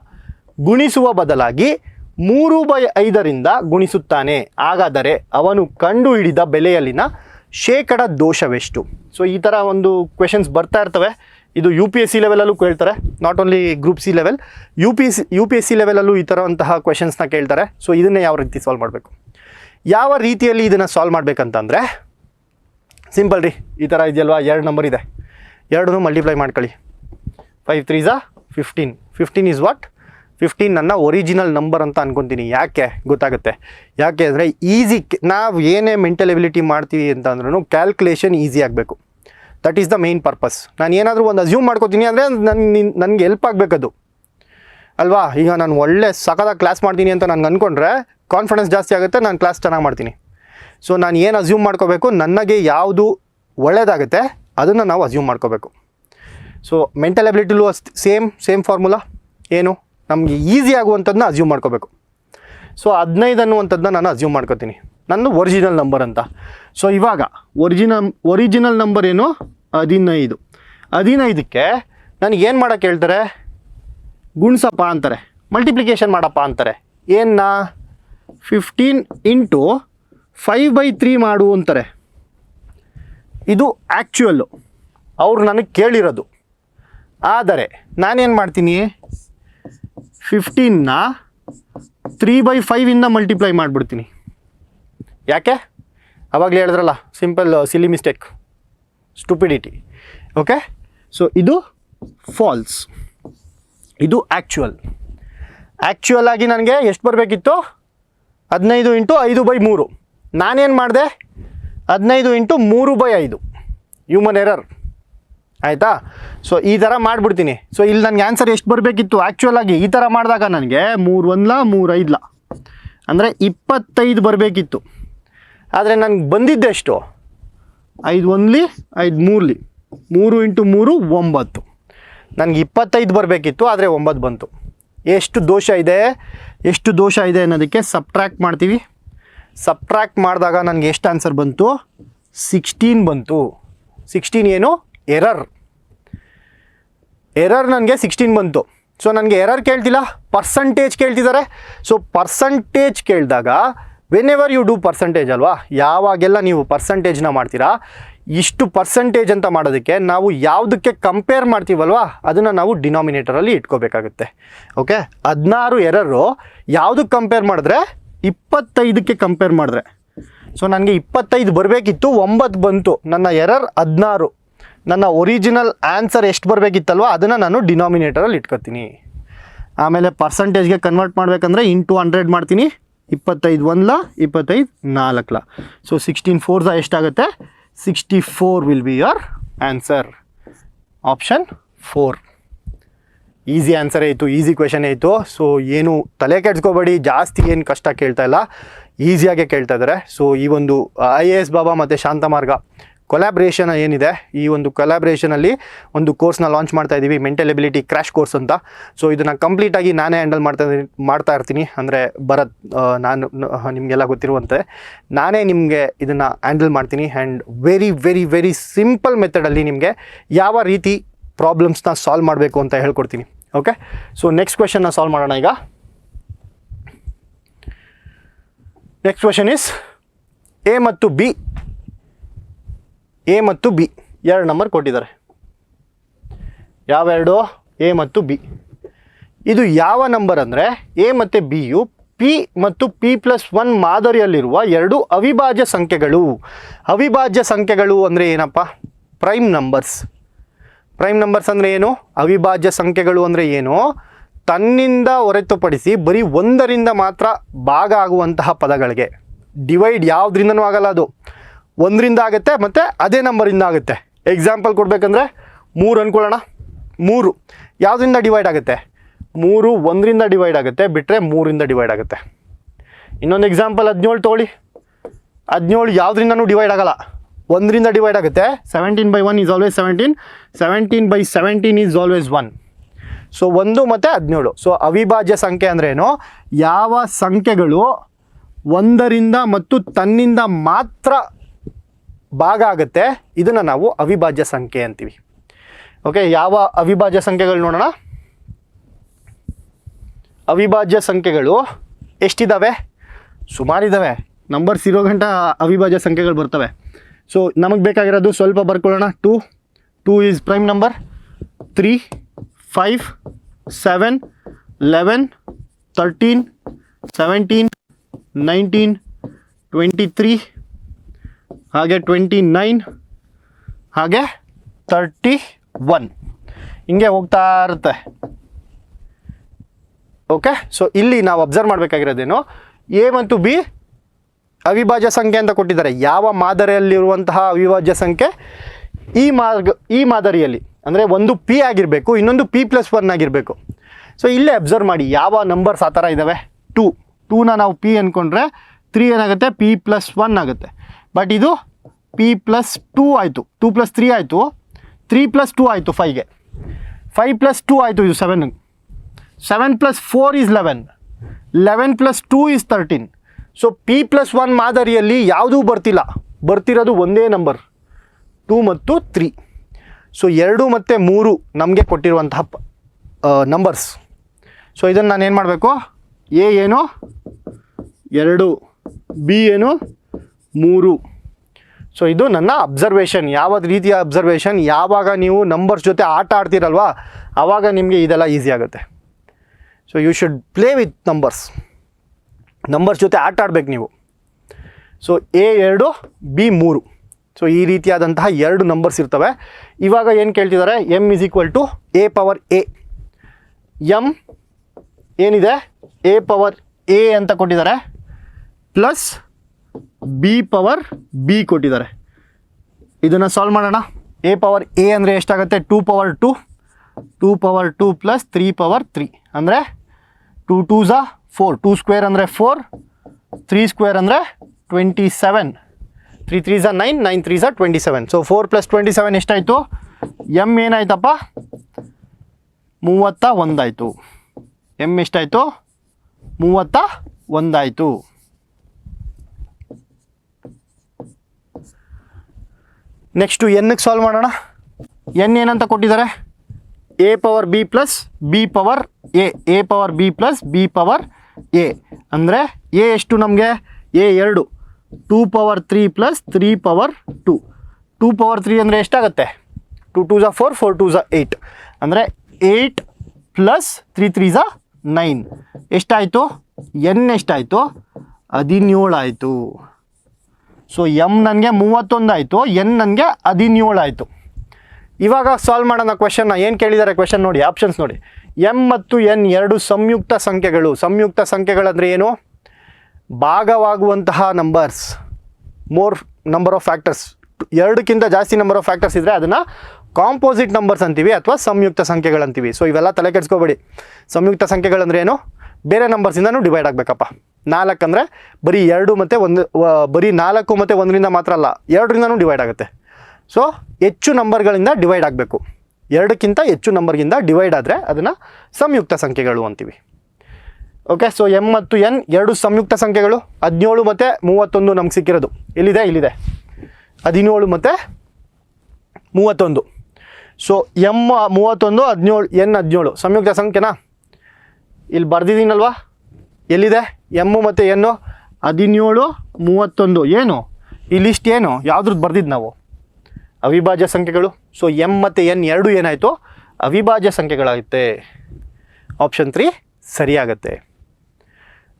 ಗುಣಿಸುವ ಬದಲಾಗಿ 3/5 ಗುಣಿಸುತ್ತಾನೆ. ಹಾಗಾದರೆ ಅವನು ಕಂಡುಹಿಡಿದ ಬೆಲೆಯಲ್ಲಿನ ಶೇಕಡ ದೋಷವೆಷ್ಟು? ಸೊ ಈ ಥರ ಒಂದು ಕ್ವೆಶನ್ಸ್ ಬರ್ತಾ ಇರ್ತವೆ. ಇದು UPSC ಲೆವೆಲಲ್ಲೂ ಕೇಳ್ತಾರೆ, not only group C level, UPSC ಲೆವೆಲಲ್ಲೂ ಈ ಥರವಂತಹ ಕ್ವೆಶನ್ಸ್ನ ಕೇಳ್ತಾರೆ. ಸೊ ಇದನ್ನೇ ಯಾವ ರೀತಿ ಸಾಲ್ವ್ ಮಾಡಬೇಕು, ಯಾವ ರೀತಿಯಲ್ಲಿ ಇದನ್ನು ಸಾಲ್ವ್ ಮಾಡಬೇಕಂತಂದರೆ ಸಿಂಪಲ್ ರೀ. ಈ ಥರ ಇದೆಯಲ್ವಾ, 2 ನಂಬರ್ ಇದೆ, 2 ಮಲ್ಟಿಪ್ಲೈ ಮಾಡ್ಕೊಳ್ಳಿ. 5 3s 15. 15 is what? 15 ನನ್ನ ಒರಿಜಿನಲ್ ನಂಬರ್ ಅಂತ ಅನ್ಕೊತೀನಿ. ಯಾಕೆ ಗೊತ್ತಾಗುತ್ತೆ? ಯಾಕೆ ಅಂದರೆ ಈಸಿ, ನಾವು ಏನೇ ಮೆಂಟಲ್ ಎಬಿಲಿಟಿ ಮಾಡ್ತೀವಿ ಅಂತಂದ್ರೂ ಕ್ಯಾಲ್ಕುಲೇಷನ್ ಈಸಿ ಆಗಬೇಕು. That is the main purpose. ನಾನು ಏನಾದರೂ ಒಂದು ಅಸ್ಯೂಮ್ ಮಾಡ್ಕೋತೀನಿ ಅಂದರೆ ನನಗೆ ಹೆಲ್ಪ್ ಆಗಬೇಕದು ಅಲ್ವಾ. ಈಗ ನಾನು ಒಳ್ಳೆ ಸಖತ್ತಾಗಿ ಕ್ಲಾಸ್ ಮಾಡ್ತೀನಿ ಅಂತ ನಾನು ಅಂದ್ಕೊಂಡ್ರೆ ಕಾನ್ಫಿಡೆನ್ಸ್ ಜಾಸ್ತಿ ಆಗುತ್ತೆ, ನಾನು ಕ್ಲಾಸ್ ಚೆನ್ನಾಗಿ ಮಾಡ್ತೀನಿ. ಸೊ ನಾನು ಏನು ಅಸ್ಯೂಮ್ ಮಾಡ್ಕೋಬೇಕು, ನನಗೆ ಯಾವುದು ಒಳ್ಳೆಯದಾಗುತ್ತೆ ಅದನ್ನು ನಾವು ಅಸ್ಯೂಮ್ ಮಾಡ್ಕೋಬೇಕು. ಸೊ ಮೆಂಟಲ್ ಎಬಿಲಿಟಿಲೂ ಸೇಮ್ ಫಾರ್ಮುಲಾ. ಏನು, ನಮಗೆ ಈಸಿ ಆಗುವಂಥದ್ದನ್ನ ಅಸ್ಯೂಮ್ ಮಾಡ್ಕೋಬೇಕು. ಸೊ 15 ಅನ್ನುವಂಥದ್ದನ್ನ ನಾನು ಅಸ್ಯೂಮ್ ಮಾಡ್ಕೋತೀನಿ, ನನ್ನ ಒರಿಜಿನಲ್ ನಂಬರ್ ಅಂತ. ಸೊ ಇವಾಗ ಒರಿಜಿನಲ್ ನಂಬರ್ ಏನು? 15. 15ಕ್ಕೆ ನನಗೇನು ಮಾಡೋಕ್ಕೆ ಹೇಳ್ತಾರೆ? ಗುಣಿಸಪ್ಪ ಅಂತಾರೆ, ಮಲ್ಟಿಪ್ಲಿಕೇಶನ್ ಮಾಡಪ್ಪ ಅಂತಾರೆ. ಏನ್ನ 15 × 5/3 ಮಾಡು ಅಂತಾರೆ. ಇದು ಆ್ಯಕ್ಚುಯಲ್ಲು, ಅವ್ರು ನನಗೆ ಕೇಳಿರೋದು. ಆದರೆ ನಾನೇನು ಮಾಡ್ತೀನಿ, 15ನ 3/5 ಮಲ್ಟಿಪ್ಲೈ ಮಾಡಿಬಿಡ್ತೀನಿ. ಯಾಕೆ? ಆವಾಗಲೇ ಹೇಳಿದ್ರಲ್ಲ, simple silly mistake, stupidity. Okay, so ಇದು ಫಾಲ್ಸ್, ಇದು ಆ್ಯಕ್ಚುಯಲ್ ಆಗಿ ನನಗೆ ಎಷ್ಟು ಬರಬೇಕಿತ್ತು? 15 × 5/3. ನಾನೇನು ಮಾಡಿದೆ? 15 × 3/5. ಹ್ಯೂಮನ್ ಎರರ್ ಆಯಿತಾ. ಸೊ ಈ ಥರ ಮಾಡಿಬಿಡ್ತೀನಿ. ಸೊ ಇಲ್ಲಿ ನನಗೆ ಆನ್ಸರ್ ಎಷ್ಟು ಬರಬೇಕಿತ್ತು ಆ್ಯಕ್ಚುಯಲ್ ಆಗಿ? ಈ ಥರ ಮಾಡಿದಾಗ ನನಗೆ 3 1 3 5 ಅಂದರೆ 25 ಬರಬೇಕಿತ್ತು. ಆದರೆ ನನಗೆ ಬಂದಿದ್ದೆ ಎಷ್ಟು? 5 1 5 3 3 × 3 9. ನನಗೆ 25 ಬರಬೇಕಿತ್ತು, ಆದರೆ 9 ಬಂತು. ಎಷ್ಟು ದೋಷ ಇದೆ ಅನ್ನೋದಕ್ಕೆ ಸಬ್ಟ್ರ್ಯಾಕ್ಟ್ ಮಾಡ್ತೀವಿ. ಸಬ್ಟ್ರ್ಯಾಕ್ಟ್ ಮಾಡಿದಾಗ ನನಗೆ ಎಷ್ಟು ಆನ್ಸರ್ ಬಂತು? 16 ಬಂತು. 16 ಏನು? ಎರರ್ ನನಗೆ 16 ಬಂತು. ಸೊ ನನಗೆ ಎರರ್ ಕೇಳ್ತಿಲ್ಲ, ಪರ್ಸಂಟೇಜ್ ಕೇಳ್ತಿದ್ದಾರೆ. ಸೊ ಪರ್ಸಂಟೇಜ್ ಕೇಳಿದಾಗ whenever you do percentage ಅಲ್ವಾ, ಯಾವಾಗೆಲ್ಲ ನೀವು ಪರ್ಸಂಟೇಜ್ನ ಮಾಡ್ತೀರಾ, ಇಷ್ಟು ಪರ್ಸಂಟೇಜ್ ಅಂತ ಮಾಡೋದಕ್ಕೆ ನಾವು ಯಾವುದಕ್ಕೆ ಕಂಪೇರ್ ಮಾಡ್ತೀವಲ್ವಾ ಅದನ್ನು ನಾವು ಡಿನಾಮಿನೇಟರಲ್ಲಿ ಇಟ್ಕೋಬೇಕಾಗುತ್ತೆ. ಓಕೆ, 16 ಎರರು ಯಾವುದಕ್ಕೆ ಕಂಪೇರ್ ಮಾಡಿದ್ರೆ? 25ಕ್ಕೆ ಕಂಪೇರ್ ಮಾಡಿದ್ರೆ. ಸೊ ನನಗೆ 25 ಬರಬೇಕಿತ್ತು, 9 ಬಂತು. ನನ್ನ ಎರರ್ 16. ನನ್ನ ಒರಿಜಿನಲ್ ಆನ್ಸರ್ ಎಷ್ಟು ಬರಬೇಕಿತ್ತಲ್ವ ಅದನ್ನು ನಾನು ಡಿನಾಮಿನೇಟರಲ್ಲಿ ಇಟ್ಕೊತೀನಿ. ಆಮೇಲೆ ಪರ್ಸಂಟೇಜ್ಗೆ ಕನ್ವರ್ಟ್ ಮಾಡಬೇಕಂದ್ರೆ × 100 ಮಾಡ್ತೀನಿ. 25 1 25 4. ಸೊ 16 4 ಎಷ್ಟಾಗುತ್ತೆ? 64 will be your answer. Option 4 easy answer ಆಯಿತು, ಈಸಿ ಕ್ವೆಶನ್ ಆಯಿತು. ಸೊ ಏನು ತಲೆ ಕೆಡ್ಸ್ಕೋಬೇಡಿ, ಜಾಸ್ತಿ ಏನು ಕಷ್ಟ ಕೇಳ್ತಾ ಇಲ್ಲ, ಈಸಿಯಾಗೆ ಕೇಳ್ತಾ ಇದ್ದಾರೆ. ಸೊ ಈ ಒಂದು IAS ಬಾಬಾ ಮತ್ತು ಶಾಂತಮಾರ್ಗ ಕೊಲ್ಯಾಬ್ರೇಷನ್ ಏನಿದೆ, ಈ ಒಂದು ಕೊಲ್ಯಾಬ್ರೇಷನಲ್ಲಿ ಒಂದು ಕೋರ್ಸ್ನ ಲಾಂಚ್ ಮಾಡ್ತಾ ಇದ್ದೀವಿ, ಮೆಂಟಲ್ ಎಬಿಲಿಟಿ ಕ್ರ್ಯಾಶ್ ಕೋರ್ಸ್ ಅಂತ. ಸೊ ಇದನ್ನು ಕಂಪ್ಲೀಟಾಗಿ ನಾನೇ ಹ್ಯಾಂಡಲ್ ಮಾಡ್ತಾ ಇರ್ತೀನಿ. ಅಂದರೆ ಭರತ್, ನಾನು ನಿಮಗೆಲ್ಲ ಗೊತ್ತಿರುವಂತೆ ನಾನೇ ನಿಮಗೆ ಇದನ್ನು ಹ್ಯಾಂಡಲ್ ಮಾಡ್ತೀನಿ. And very very very simple ಮೆಥಡಲ್ಲಿ ನಿಮಗೆ ಯಾವ ರೀತಿ ಪ್ರಾಬ್ಲಮ್ಸ್ನ ಸಾಲ್ವ್ ಮಾಡಬೇಕು ಅಂತ ಹೇಳ್ಕೊಡ್ತೀನಿ. ಓಕೆ, ಸೊ ನೆಕ್ಸ್ಟ್ ಕ್ವೆಶನ್ನ ಸಾಲ್ವ್ ಮಾಡೋಣ. ಈಗ ನೆಕ್ಸ್ಟ್ ಕ್ವೆಶನ್ ಇಸ್ ಎ ಮತ್ತು ಬಿ 2 ನಂಬರ್ ಕೊಟ್ಟಿದ್ದಾರೆ. ಯಾವೆರಡು? ಎ ಮತ್ತು ಬಿ. ಇದು ಯಾವ ನಂಬರ್ ಅಂದರೆ ಎ ಮತ್ತು ಬಿಯು ಪಿ ಮತ್ತು P+1 ಮಾದರಿಯಲ್ಲಿರುವ ಎರಡು ಅವಿಭಾಜ್ಯ ಸಂಖ್ಯೆಗಳು. ಅವಿಭಾಜ್ಯ ಸಂಖ್ಯೆಗಳು ಅಂದರೆ ಏನಪ್ಪ? Prime numbers. ಪ್ರೈಮ್ ನಂಬರ್ಸ್ ಅಂದರೆ ಏನು? ಅವಿಭಾಜ್ಯ ಸಂಖ್ಯೆಗಳು ಅಂದರೆ ಏನು? ತನ್ನಿಂದ ಹೊರತುಪಡಿಸಿ ಬರೀ ಒಂದರಿಂದ ಮಾತ್ರ ಭಾಗ ಆಗುವಂತಹ ಪದಗಳಿಗೆ. ಡಿವೈಡ್ ಯಾವುದರಿಂದನೂ ಆಗಲ್ಲ, ಅದು ಒಂದರಿಂದ ಆಗುತ್ತೆ ಮತ್ತು ಅದೇ ನಂಬರಿಂದ ಆಗುತ್ತೆ. ಎಕ್ಸಾಂಪಲ್ ಕೊಡಬೇಕಂದ್ರೆ 3 ಅಂದ್ಕೊಳ್ಳೋಣ. 3 ಯಾವುದರಿಂದ ಡಿವೈಡ್ ಆಗುತ್ತೆ? 3 1ರಿಂದ ಡಿವೈಡ್ ಆಗುತ್ತೆ, ಬಿಟ್ಟರೆ 3ರಿಂದ ಡಿವೈಡ್ ಆಗುತ್ತೆ. ಇನ್ನೊಂದು ಎಕ್ಸಾಂಪಲ್ 17 ತೊಗೊಳ್ಳಿ. 17 ಯಾವುದರಿಂದನೂ ಡಿವೈಡ್ ಆಗಲ್ಲ, 1ರಿಂದ ಡಿವೈಡ್ ಆಗುತ್ತೆ. 17/1 is always 17, 17/17 is always 1. So 1 ಮತ್ತು 17. ಸೊ ಅವಿಭಾಜ್ಯ ಸಂಖ್ಯೆ ಅಂದ್ರೇನು? ಯಾವ ಸಂಖ್ಯೆಗಳು ಒಂದರಿಂದ ಮತ್ತು ತನ್ನಿಂದ ಮಾತ್ರ ಭಾಗ ಆಗುತ್ತೆ, ಇದನ್ನು ನಾವು ಅವಿಭಾಜ್ಯ ಸಂಖ್ಯೆ ಅಂತೀವಿ. ಓಕೆ, ಯಾವ ಅವಿಭಾಜ್ಯ ಸಂಖ್ಯೆಗಳು ನೋಡೋಣ. ಅವಿಭಾಜ್ಯ ಸಂಖ್ಯೆಗಳು ಎಷ್ಟಿದ್ದಾವೆ? ಸುಮಾರಿದ್ದಾವೆ. ನಂಬರ್ಸ್ ಇರೋ ಗಂಟ ಅವಿಭಾಜ್ಯ ಸಂಖ್ಯೆಗಳು ಬರ್ತವೆ. ಸೊ ನಮಗೆ ಬೇಕಾಗಿರೋದು ಸ್ವಲ್ಪ ಬರ್ಕೊಳ್ಳೋಣ. 2 ಈಸ್ ಪ್ರೈಮ್ ನಂಬರ್. 3, 5, 7, 11, 13, 17, 19, 23, ಹಾಗೆ 29, ಹಾಗೆ 31. ಹಿಂಗೆ ಹೋಗ್ತಾ ಇರುತ್ತೆ. ಓಕೆ, ಸೊ ಇಲ್ಲಿ ನಾವು ಅಬ್ಸರ್ವ್ ಮಾಡಬೇಕಾಗಿರೋದೇನು? ಎ ಮತ್ತು ಬಿ ಅವಿಭಾಜ್ಯ ಸಂಖ್ಯೆ ಅಂತ ಕೊಟ್ಟಿದ್ದಾರೆ. ಯಾವ ಮಾದರಿಯಲ್ಲಿರುವಂತಹ ಅವಿಭಾಜ್ಯ ಸಂಖ್ಯೆ? ಈ ಮಾದರಿಯಲ್ಲಿ ಅಂದರೆ ಒಂದು ಪಿ ಆಗಿರಬೇಕು, ಇನ್ನೊಂದು P+1 ಆಗಿರಬೇಕು. ಸೊ ಇಲ್ಲೇ ಅಬ್ಸರ್ವ್ ಮಾಡಿ ಯಾವ ನಂಬರ್ಸ್ ಆ ಥರ ಇದ್ದಾವೆ. 2ನ ನಾವು ಪಿ ಅಂದ್ಕೊಂಡ್ರೆ 3 ಏನಾಗುತ್ತೆ? P+1 ಆಗುತ್ತೆ. ಬಟ್ ಇದು P+2 ಆಯಿತು, 2 + 3 ಆಯಿತು, 3 + 2 ಆಯಿತು 5ಗೆ, 5 + 2 ಆಯಿತು ಇದು 7, 7 + 4 ಈಸ್ 11, 11 + 2 ಈಸ್ 13. ಸೊ P+1 ಮಾದರಿಯಲ್ಲಿ ಯಾವುದೂ ಬರ್ತಿರೋದು ಒಂದೇ ನಂಬರ್, 2 ಮತ್ತು 3. ಸೊ 2 ಮತ್ತು 3 ನಮಗೆ ಕೊಟ್ಟಿರುವಂತಹ ನಂಬರ್ಸ್. ಸೊ ಇದನ್ನು ನಾನು ಏನು ಮಾಡಬೇಕು? ಎ ಏನು 2, ಬಿ ಏನು 3. ಸೊ ಇದು ನನ್ನ ಅಬ್ಸರ್ವೇಷನ್. ಯಾವ ರೀತಿಯ ಅಬ್ಸರ್ವೇಷನ್? ಯಾವಾಗ ನೀವು ನಂಬರ್ಸ್ ಜೊತೆ ಆಟ ಆಡ್ತೀರಲ್ವಾ, ಆವಾಗ ನಿಮಗೆ ಇದೆಲ್ಲ ಈಸಿ ಆಗುತ್ತೆ. So you should play with numbers ಜೊತೆ ಆಟ ಆಡ್ಬೇಕು ನೀವು. So A2, B3. ಸೊ ಈ ರೀತಿಯಾದಂತಹ 2 ನಂಬರ್ಸ್ ಇರ್ತವೆ. ಇವಾಗ ಏನು ಕೇಳ್ತಿದ್ದಾರೆ? m = A⁴A. ಎಮ್ ಏನಿದೆ? A⁴A ಅಂತ ಕೊಟ್ಟಿದ್ದಾರೆ, ಪ್ಲಸ್ B⁴B ಕೊಟ್ಟಿದ್ದಾರೆ. ಇದನ್ನು ಸಾಲ್ವ್ ಮಾಡೋಣ. A⁴A ಅಂದರೆ ಎಷ್ಟಾಗುತ್ತೆ? 2/2, 2/2 ಪ್ಲಸ್ 3/3 ಅಂದರೆ 2 2s 4, 2 ಸ್ಕ್ವೇರ್ ಅಂದರೆ 4, 3 ಸ್ಕ್ವೇರ್ ಅಂದರೆ 27, 3 3s 9, 9 3s 27. ಸೊ 4 + 27 ಎಷ್ಟಾಯಿತು? ಎಮ್ ಏನಾಯ್ತಪ್ಪ? 31 ಆಯಿತು. ಎಮ್ ಎಷ್ಟಾಯಿತು? 31 ಆಯಿತು. ನೆಕ್ಸ್ಟು ಎನ್ಗೆ ಸಾಲ್ವ್ ಮಾಡೋಣ. ಎನ್ ಏನಂತ ಕೊಟ್ಟಿದ್ದಾರೆ? A⁴B plus B⁴A, A⁴B plus B⁴A ಅಂದರೆ ಎ ಎಷ್ಟು ನಮಗೆ? A2, 2/3 plus 3/2. 2/3 ಅಂದರೆ ಎಷ್ಟಾಗುತ್ತೆ? 2 2s 4, 4 2s 8 ಅಂದರೆ 8 ಪ್ಲಸ್ 3 3s 9. ಎಷ್ಟಾಯಿತು? ಎನ್ ಎಷ್ಟಾಯಿತು? 17 ಆಯಿತು. ಸೊ ಎಮ್ ನನಗೆ 31 ಆಯಿತು, ಎನ್ ನನಗೆ 17 ಆಯಿತು. ಇವಾಗ ಸಾಲ್ವ್ ಮಾಡೋಣ ಕ್ವೆಶನ್ನ. ಏನು ಕೇಳಿದ್ದಾರೆ ಕ್ವೆಶನ್ ನೋಡಿ, ಆಪ್ಷನ್ಸ್ ನೋಡಿ. ಎಮ್ ಮತ್ತು ಎನ್ 2 ಸಂಯುಕ್ತ ಸಂಖ್ಯೆಗಳು. ಸಂಯುಕ್ತ ಸಂಖ್ಯೆಗಳಂದರೆ ಏನು? ಭಾಗವಾಗುವಂತಹ numbers. More number of factors, 2ಕ್ಕಿಂತ ಜಾಸ್ತಿ ನಂಬರ್ ಆಫ್ ಫ್ಯಾಕ್ಟರ್ಸ್ ಇದ್ದರೆ ಅದನ್ನು ಕಾಂಪೋಸಿಟ್ ನಂಬರ್ಸ್ ಅಂತೀವಿ ಅಥವಾ ಸಂಯುಕ್ತ ಸಂಖ್ಯೆಗಳಂತೀವಿ. ಸೊ ಇವೆಲ್ಲ ತಲೆ ಕೆಡಿಸ್ಕೋಬೇಡಿ. ಸಂಯುಕ್ತ ಸಂಖ್ಯೆಗಳಂದ್ರೆ ಏನು? ಬೇರೆ ನಂಬರ್ಸಿಂದನೂ ಡಿವೈಡ್ ಆಗಬೇಕಪ್ಪ. 4 ಅಂದರೆ ಬರೀ 2 ಮತ್ತು 1, ಬರೀ 4 ಮತ್ತು 1ರಿಂದ ಮಾತ್ರ ಅಲ್ಲ, 2ರಿಂದನೂ ಡಿವೈಡ್ ಆಗುತ್ತೆ. ಸೊ ಹೆಚ್ಚು ನಂಬರ್ಗಳಿಂದ ಡಿವೈಡ್ ಆಗಬೇಕು. 2ಕ್ಕಿಂತ ಹೆಚ್ಚು ನಂಬರ್ಗಿಂತ ಡಿವೈಡ್ ಆದರೆ ಅದನ್ನು ಸಂಯುಕ್ತ ಸಂಖ್ಯೆಗಳು ಅಂತೀವಿ. ಓಕೆ, ಸೊ ಎಮ್ ಮತ್ತು ಎನ್ 2 ಸಂಯುಕ್ತ ಸಂಖ್ಯೆಗಳು. 17 ಮತ್ತು 31 ನಮ್ಗೆ ಸಿಕ್ಕಿರೋದು ಎಲ್ಲಿದೆ? ಇಲ್ಲಿದೆ, 17 ಮತ್ತು 31. ಸೊ ಎಮ್ 31, 17, ಎನ್ 17 ಸಂಯುಕ್ತ ಸಂಖ್ಯೆನಾ? ಇಲ್ಲಿ ಬರ್ದಿದ್ದೀನಲ್ವಾ, ಎಲ್ಲಿದೆ? ಎಮ್ಮು ಮತ್ತು ಎನ್ನು 17, 31. ಏನು ಈ ಲಿಸ್ಟ್? ಏನು ಯಾವುದ್ರದ್ದು ಬರ್ದಿದ್ದು ನಾವು? ಅವಿಭಾಜ್ಯ ಸಂಖ್ಯೆಗಳು. ಸೊ ಎಮ್ ಮತ್ತು ಎನ್ 2 ಏನಾಯಿತು? ಅವಿಭಾಜ್ಯ ಸಂಖ್ಯೆಗಳಾಗುತ್ತೆ. ಆಪ್ಷನ್ 3 ಸರಿಯಾಗತ್ತೆ.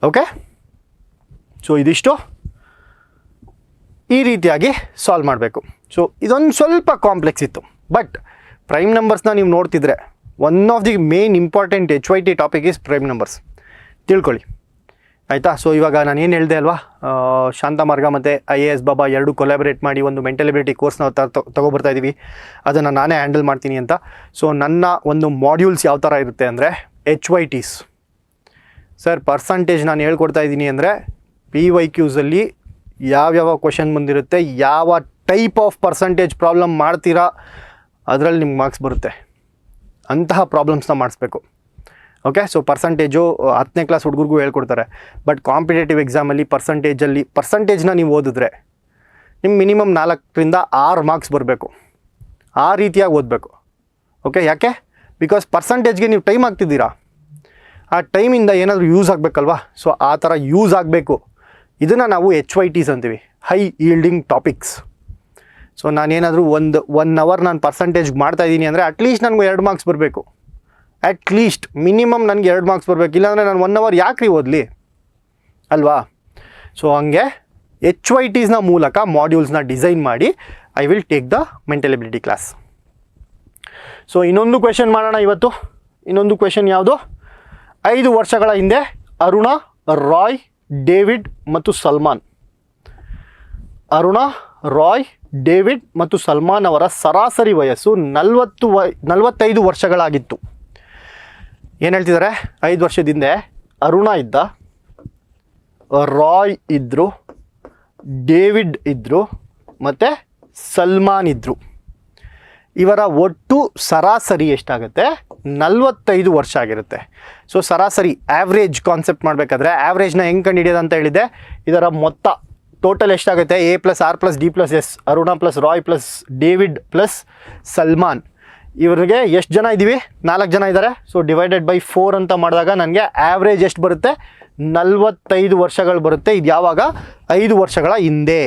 ಓಕೆ, ಸೊ ಇದಿಷ್ಟು ಈ ರೀತಿಯಾಗಿ ಸಾಲ್ವ್ ಮಾಡಬೇಕು. ಸೊ ಇದೊಂದು ಸ್ವಲ್ಪ ಕಾಂಪ್ಲೆಕ್ಸ್ ಇತ್ತು, ಬಟ್ ಪ್ರೈಮ್ ನಂಬರ್ಸ್ನ ನೀವು ನೋಡ್ತಿದ್ರೆ one of the main important HYT topic is prime numbers, ತಿಳ್ಕೊಳ್ಳಿ ಆಯಿತಾ. ಸೊ ಇವಾಗ ನಾನು ಏನು ಹೇಳಿದೆ ಅಲ್ವಾ, ಶಾಂತಮಾರ್ಗ ಮತ್ತು IAS ಬಾಬಾ ಎರಡು ಕೊಲಾಬ್ರೇಟ್ ಮಾಡಿ ಒಂದು ಮೆಂಟಲ್ ಎಬಿಲಿಟಿ ಕೋರ್ಸ್ನ ತೊಗೊಬರ್ತಾ ಇದ್ದೀವಿ, ಅದನ್ನು ನಾನೇ ಹ್ಯಾಂಡಲ್ ಮಾಡ್ತೀನಿ ಅಂತ. ಸೊ ನನ್ನ ಒಂದು ಮಾಡ್ಯೂಲ್ಸ್ ಯಾವ ಥರ ಇರುತ್ತೆ ಅಂದರೆ HYTs ಸರ್, ಪರ್ಸಂಟೇಜ್ ನಾನು ಹೇಳ್ಕೊಡ್ತಾ ಇದ್ದೀನಿ ಅಂದರೆ PYQಸಲ್ಲಿ ಯಾವ್ಯಾವ ಕ್ವಶನ್ ಬಂದಿರುತ್ತೆ, ಯಾವ ಟೈಪ್ ಆಫ್ ಪರ್ಸಂಟೇಜ್ ಪ್ರಾಬ್ಲಮ್ ಮಾಡ್ತೀರಾ ಅದರಲ್ಲಿ ನಿಮ್ಗೆ ಮಾರ್ಕ್ಸ್ ಬರುತ್ತೆ, ಅಂತಹ ಪ್ರಾಬ್ಲಮ್ಸ್ನ ಮಾಡಿಸ್ಬೇಕು. ಓಕೆ, ಸೊ ಪರ್ಸಂಟೇಜು 10ನೇ ಕ್ಲಾಸ್ ಹುಡುಗರಿಗೂ ಹೇಳ್ಕೊಡ್ತಾರೆ, ಬಟ್ ಕಾಂಪಿಟೇಟಿವ್ ಎಕ್ಸಾಮಲ್ಲಿ ಪರ್ಸಂಟೇಜ್ನ ನೀವು ಓದಿದ್ರೆ ನಿಮ್ಗೆ ಮಿನಿಮಮ್ 4ರಿಂದ 6 ಮಾರ್ಕ್ಸ್ ಬರಬೇಕು, ಆ ರೀತಿಯಾಗಿ ಓದಬೇಕು. ಓಕೆ, ಯಾಕೆ? ಬಿಕಾಸ್ ಪರ್ಸಂಟೇಜ್ಗೆ ನೀವು ಟೈಮ್ ಹಾಕ್ತಿದ್ದೀರಾ, ಆ ಟೈಮಿಂದ ಏನಾದರೂ ಯೂಸ್ ಆಗಬೇಕಲ್ವಾ. ಸೊ ಆ ಥರ ಯೂಸ್ ಆಗಬೇಕು, ಇದನ್ನು ನಾವು HYTs ಅಂತೀವಿ, ಹೈ ಈಲ್ಡಿಂಗ್ ಟಾಪಿಕ್ಸ್. ಸೊ ನಾನೇನಾದರೂ ಒನ್ ಅವರ್ ನಾನು ಪರ್ಸಂಟೇಜ್ಗೆ ಮಾಡ್ತಾಯಿದ್ದೀನಿ ಅಂದರೆ ಅಟ್ಲೀಸ್ಟ್ ನನಗೆ 2 ಮಾರ್ಕ್ಸ್ ಬರಬೇಕು, ಅಟ್ಲೀಸ್ಟ್ ಮಿನಿಮಮ್ ನನಗೆ 2 ಮಾರ್ಕ್ಸ್ ಬರಬೇಕು, ಇಲ್ಲಾಂದರೆ ನಾನು 1 ಅವರ್ ಯಾಕ್ರಿ ಓದಲಿ ಅಲ್ವಾ. ಸೊ ಹಂಗೆ HYTsನ ಮೂಲಕ ಮಾಡ್ಯೂಲ್ಸ್ನ ಡಿಸೈನ್ ಮಾಡಿ I will take the mental ability class. So ಇನ್ನೊಂದು ಕ್ವೆಶನ್ ಮಾಡೋಣ ಇವತ್ತು. ಇನ್ನೊಂದು ಕ್ವೆಶನ್ ಯಾವುದು? 5 ವರ್ಷಗಳ ಹಿಂದೆ ಅರುಣಾ, ರಾಯ್, ಡೇವಿಡ್ ಮತ್ತು ಸಲ್ಮಾನ್. ಅರುಣಾ, ರಾಯ್, ಡೇವಿಡ್ ಮತ್ತು ಸಲ್ಮಾನ್ ಅವರ ಸರಾಸರಿ ವಯಸ್ಸು 45 ವರ್ಷಗಳಾಗಿತ್ತು. ಏನು ಹೇಳ್ತಿದ್ದಾರೆ? 5 ವರ್ಷದ ಹಿಂದೆ ಅರುಣಾ ಇದ್ದ, ರಾಯ್ ಇದ್ದರು, ಡೇವಿಡ್ ಇದ್ದರು ಮತ್ತು ಸಲ್ಮಾನ್ ಇದ್ದರು. ಇವರ ಒಟ್ಟು ಸರಾಸರಿ ಎಷ್ಟಾಗುತ್ತೆ? 45 ವರ್ಷ ಆಗಿರುತ್ತೆ. ಸೊ ಸರಾಸರಿ ಆ್ಯಾವ್ರೇಜ್ ಕಾನ್ಸೆಪ್ಟ್ ಮಾಡಬೇಕಾದ್ರೆ ಆ್ಯಾವ್ರೇಜ್ನ ಹೆಂಗೆ ಕಂಡುಹಿಡಿಯೋದು ಅಂತ ಹೇಳಿದೆ, ಇದರ ಮೊತ್ತ ಟೋಟಲ್ ಎಷ್ಟಾಗುತ್ತೆ? A+R+D+S, Aruna plus Roy plus David plus Salman. ಇವರಿಗೆ ಎಷ್ಟು ಜನ ಇದ್ದೀವಿ? 4 ಜನ ಇದ್ದಾರೆ. ಸೊ ಡಿವೈಡೆಡ್ ಬೈ 4 ಅಂತ ಮಾಡಿದಾಗ ನನಗೆ ಆ್ಯಾವ್ರೇಜ್ ಎಷ್ಟು ಬರುತ್ತೆ? 45 ವರ್ಷಗಳು ಬರುತ್ತೆ. ಇದು ಯಾವಾಗ? 5 ವರ್ಷಗಳ ಹಿಂದೆ.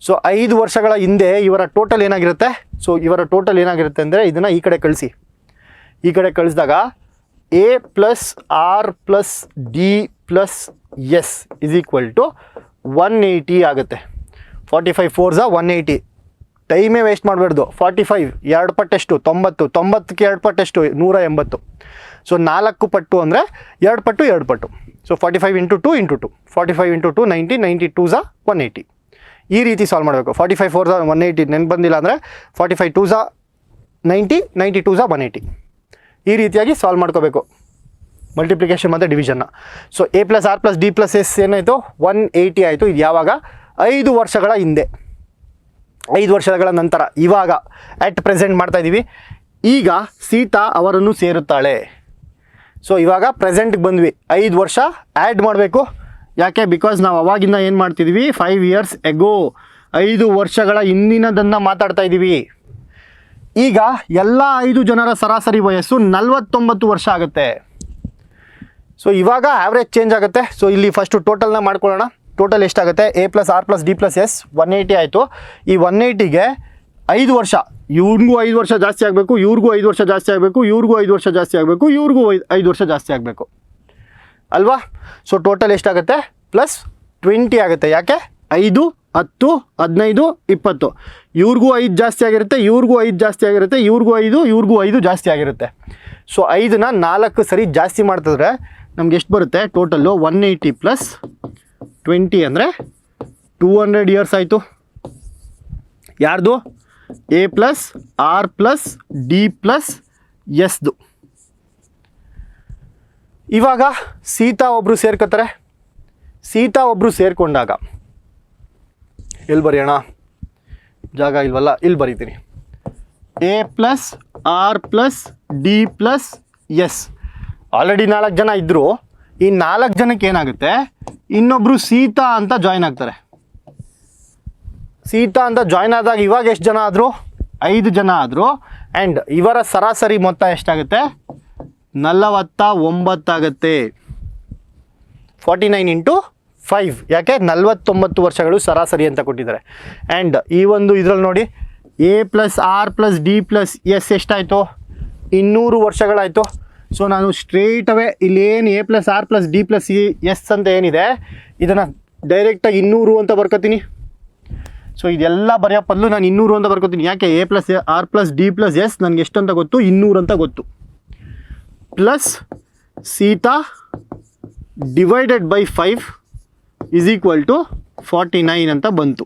ಸೊ 5 ವರ್ಷಗಳ ಹಿಂದೆ ಇವರ ಟೋಟಲ್ ಏನಾಗಿರುತ್ತೆ? ಸೊ ಇವರ ಟೋಟಲ್ ಏನಾಗಿರುತ್ತೆ ಅಂದರೆ ಇದನ್ನು ಈ ಕಡೆ ಕಳಿಸಿ. ಈ ಕಡೆ ಕಳಿಸಿದಾಗ A+R+D+S ಇಸ್ ಈಕ್ವಲ್ ಟು 180 ಆಗುತ್ತೆ. 45 4 180. ಟೈಮೇ ವೇಸ್ಟ್ ಮಾಡಬಾರ್ದು. 45 2 ಪಟ್ಟೆಷ್ಟು? 90. 90ಕ್ಕೆ 2 ಪಟ್ಟೆಷ್ಟು? 180. ಸೊ 4 ಪಟ್ಟು ಅಂದರೆ 2 ಪಟ್ಟು 2 ಪಟ್ಟು. ಸೊ 45 × 2 × 2. 45 × 2 90. 90 2 180. ಈ ರೀತಿ ಸಾಲ್ವ್ ಮಾಡಬೇಕು. 45 4 180 ನೆನ್ಪು ಬಂದಿಲ್ಲ ಅಂದರೆ 45 2 90. 90 2 180. ಈ ರೀತಿಯಾಗಿ ಸಾಲ್ವ್ ಮಾಡ್ಕೋಬೇಕು ಮಲ್ಟಿಪ್ಲಿಕೇಶನ್ ಮತ್ತು ಡಿವಿಷನ್ನ. ಸೊ A+R+D+S ಏನಾಯಿತು? 180 ಆಯಿತು. ಇದು ಯಾವಾಗ? 5 ವರ್ಷಗಳ ಹಿಂದೆ, 5 ವರ್ಷಗಳ ನಂತರ. ಇವಾಗ ಅಟ್ ಪ್ರೆಸೆಂಟ್ ಮಾಡ್ತಾಯಿದ್ದೀವಿ. ಈಗ ಸೀತಾ ಅವರನ್ನು ಸೇರುತ್ತಾಳೆ. ಸೊ ಇವಾಗ ಪ್ರೆಸೆಂಟ್ಗೆ ಬಂದ್ವಿ. 5 ವರ್ಷ ಆ್ಯಡ್ ಮಾಡಬೇಕು. ಯಾಕೆ? ಬಿಕಾಸ್ ನಾವು ಅವಾಗಿಂದ ಏನು ಮಾಡ್ತಿದ್ವಿ? 5 years ಎಗೋ, 5 ವರ್ಷಗಳ ಹಿಂದಿನದನ್ನು ಮಾತಾಡ್ತಾ ಇದ್ದೀವಿ. ಈಗ ಎಲ್ಲ 5 ಜನರ ಸರಾಸರಿ ವಯಸ್ಸು 49 ವರ್ಷ ಆಗುತ್ತೆ. ಸೊ ಇವಾಗ ಆ್ಯಾವ್ರೇಜ್ ಚೇಂಜ್ ಆಗುತ್ತೆ. ಸೊ ಇಲ್ಲಿ ಫಸ್ಟು ಟೋಟಲ್ನ ಮಾಡ್ಕೊಳ್ಳೋಣ. ಟೋಟಲ್ ಎಷ್ಟಾಗುತ್ತೆ? A+R+D+S 180 ಆಯಿತು. ಈ 180ಗೆ 5 ವರ್ಷ, ಇವ್ರಿಗೂ 5 ವರ್ಷ ಜಾಸ್ತಿ ಆಗಬೇಕು, ಇವ್ರಿಗೂ 5 ವರ್ಷ ಜಾಸ್ತಿ ಆಗಬೇಕು, ಇವ್ರಿಗೂ 5 ವರ್ಷ ಜಾಸ್ತಿ ಆಗಬೇಕು, ಇವ್ರಿಗೂ 5 ವರ್ಷ ಜಾಸ್ತಿ ಆಗಬೇಕು ಅಲ್ವಾ. ಸೊ ಟೋಟಲ್ ಎಷ್ಟಾಗುತ್ತೆ? +20 ಆಗುತ್ತೆ. ಯಾಕೆ? 5 10 15 20. ಇವ್ರಿಗೂ 5 ಜಾಸ್ತಿ ಆಗಿರುತ್ತೆ, ಇವ್ರಿಗೂ 5 ಜಾಸ್ತಿ ಆಗಿರುತ್ತೆ, ಇವ್ರಿಗೂ 5, ಇವ್ರಿಗೂ 5 ಜಾಸ್ತಿ ಆಗಿರುತ್ತೆ. ಸೊ 5ನ 4 ಸರಿ ಜಾಸ್ತಿ ಮಾಡ್ತಿದ್ರೆ ನಮ್ಗೆ ಎಷ್ಟು ಬರುತ್ತೆ? ಟೋಟಲ್ಲು 180 + 20 ಅಂದರೆ 200 ಇಯರ್ಸ್ ಆಯಿತು. ಯಾರ್ದು? A+R+D+Sದು. ಇವಾಗ ಸೀತಾ ಒಬ್ಬರು ಸೇರ್ಕೋತಾರೆ. ಸೀತಾ ಒಬ್ಬರು ಸೇರಿಕೊಂಡಾಗ ಎಲ್ಲಿ ಬರೆಯೋಣ? ಜಾಗ ಇಲ್ವಲ್ಲ, ಇಲ್ಲಿ ಬರೀತೀನಿ. A+R+D+S. ಆಲ್ರೆಡಿ 4 ಜನ ಇದ್ದರು. ಈ 4 ಜನಕ್ಕೆ ಏನಾಗುತ್ತೆ? ಇನ್ನೊಬ್ಬರು ಸೀತಾ ಅಂತ ಜಾಯ್ನ್ ಆಗ್ತಾರೆ. ಸೀತಾ ಅಂತ ಜಾಯ್ನ್ ಆದಾಗ ಇವಾಗ ಎಷ್ಟು ಜನ ಆದರು? 5 ಜನ ಆದರು. ಆ್ಯಂಡ್ ಇವರ ಸರಾಸರಿ ಮೊತ್ತ ಎಷ್ಟಾಗುತ್ತೆ? 49 ಆಗುತ್ತೆ. 49 × 5. ಯಾಕೆ? 49 ವರ್ಷಗಳು ಸರಾಸರಿ ಅಂತ ಕೊಟ್ಟಿದ್ದಾರೆ. ಆ್ಯಂಡ್ ಈ ಒಂದು ಇದರಲ್ಲಿ ನೋಡಿ, A+R+D+S ಎಷ್ಟಾಯಿತು? 200 ವರ್ಷಗಳಾಯಿತು. ಸೊ ನಾನು ಸ್ಟ್ರೇಟ್ ಅವೇ ಇಲ್ಲೇನು A plus R plus D plus C S ಅಂತ ಏನಿದೆ ಇದನ್ನು ಡೈರೆಕ್ಟಾಗಿ 200 ಅಂತ ಬರ್ಕೋತೀನಿ. ಸೊ ಇದೆಲ್ಲ ಬರೆಯೋ ಬದಲು ನಾನು 200 ಅಂತ ಬರ್ಕೋತೀನಿ. ಯಾಕೆ A plus R plus D plus S ನನಗೆ ಎಷ್ಟು ಅಂತ ಗೊತ್ತು, 200 ಅಂತ ಗೊತ್ತು. Plus Sita divided by 5 is equal to 49 ಅಂತ ಬಂತು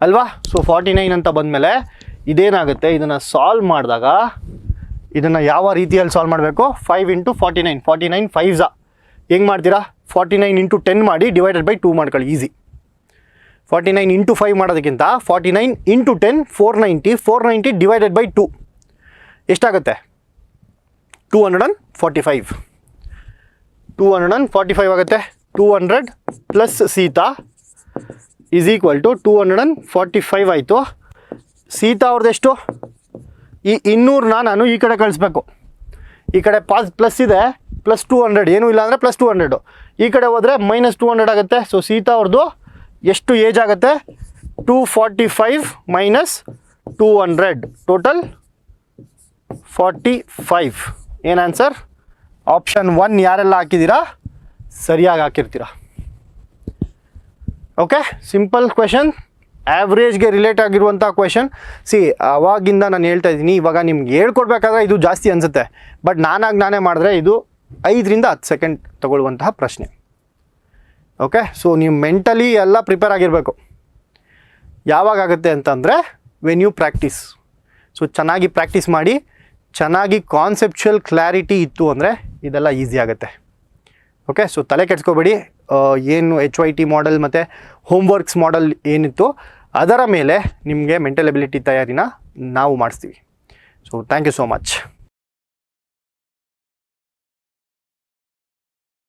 ಅಲ್ವಾ. ಸೊ 49 ಅಂತ ಬಂದಮೇಲೆ ಇದೇನಾಗುತ್ತೆ, ಇದನ್ನು ಸಾಲ್ವ್ ಮಾಡಿದಾಗ ಇದನ್ನು ಯಾವ ರೀತಿಯಲ್ಲಿ ಸಾಲ್ವ್ ಮಾಡಬೇಕು, 5 ಇಂಟು 49, 49 5 ಹೆಂಗೆ ಮಾಡ್ತೀರಾ, 49 ಇಂಟು 10 ಮಾಡಿ ಡಿವೈಡೆಡ್ ಬೈ 2 ಮಾಡ್ಕೊಳ್ಳಿ, ಈಸಿ. 49 ಇಂಟು 5 ಮಾಡೋದಕ್ಕಿಂತ 49 ಇಂಟು 10 490, 490 ಡಿವೈಡೆಡ್ ಬೈ 2 ಎಷ್ಟಾಗುತ್ತೆ, 245. 245 ಆಗುತ್ತೆ. 200 plus Sita is equal to 245 ಆಯಿತು. ಸೀತಾ ಅವ್ರದ್ದೆಷ್ಟು, ಈ 200ನ ನಾನು ಈ ಕಡೆ ಕಳಿಸ್ಬೇಕು. ಈ ಕಡೆ ಪ್ಲಸ್ ಇದೆ, ಪ್ಲಸ್ 200 ಏನೂ ಇಲ್ಲ ಅಂದರೆ ಪ್ಲಸ್ 200, ಈ ಕಡೆ ಹೋದರೆ ಮೈನಸ್ 200 ಆಗುತ್ತೆ. ಸೊ ಸೀತಾ ಅವ್ರದ್ದು ಎಷ್ಟು ಏಜ್ ಆಗುತ್ತೆ, 245 ಮೈನಸ್ 200 ಟೋಟಲ್ 45. ಏನು ಆನ್ಸರ್, ಆಪ್ಷನ್ 1 ಯಾರೆಲ್ಲ ಹಾಕಿದ್ದೀರಾ ಸರಿಯಾಗಿ ಹಾಕಿರ್ತೀರಾ. ಓಕೆ, ಸಿಂಪಲ್ ಕ್ವೆಶನ್, ಆ್ಯಾವ್ರೇಜ್ಗೆ ರಿಲೇಟ್ ಆಗಿರುವಂಥ ಕ್ವೆಶನ್. ಅವಾಗಿಂದ ನಾನು ಹೇಳ್ತಾ ಇದ್ದೀನಿ, ಇವಾಗ ನಿಮ್ಗೆ ಹೇಳ್ಕೊಡ್ಬೇಕಾದ್ರೆ ಇದು ಜಾಸ್ತಿ ಅನಿಸುತ್ತೆ, ಬಟ್ ನಾನೇ ಮಾಡಿದ್ರೆ ಇದು 5ರಿಂದ 10 ಸೆಕೆಂಡ್ ತಗೊಳ್ಳುವಂತಹ ಪ್ರಶ್ನೆ. ಓಕೆ, ಸೊ ನೀವು ಮೆಂಟಲಿ ಎಲ್ಲ ಪ್ರಿಪೇರ್ ಆಗಿರಬೇಕು. ಯಾವಾಗ ಆಗುತ್ತೆ ಅಂತಂದರೆ ವೆನ್ ಯು ಪ್ರಾಕ್ಟೀಸ್. ಸೊ ಚೆನ್ನಾಗಿ ಪ್ರಾಕ್ಟೀಸ್ ಮಾಡಿ, ಚೆನ್ನಾಗಿ ಕಾನ್ಸೆಪ್ಚುಯಲ್ ಕ್ಲಾರಿಟಿ ಇತ್ತು ಅಂದರೆ ಇದೆಲ್ಲ ಈಸಿ ಆಗುತ್ತೆ. ಓಕೆ, ಸೊ ತಲೆ ಕೆಡಿಸ್ಕೋಬೇಡಿ. ಏನು HYT ಮಾಡೆಲ್ ಮತ್ತು ಹೋಮ್ವರ್ಕ್ಸ್ ಮಾಡೆಲ್ ಏನಿತ್ತು ಅದರ ಮೇಲೆ ನಿಮಗೆ ಮೆಂಟಲ್ ಎಬಿಲಿಟಿ ತಯಾರಿನ ನಾವು ಮಾಡಿಸ್ತೀವಿ. So thank you so much.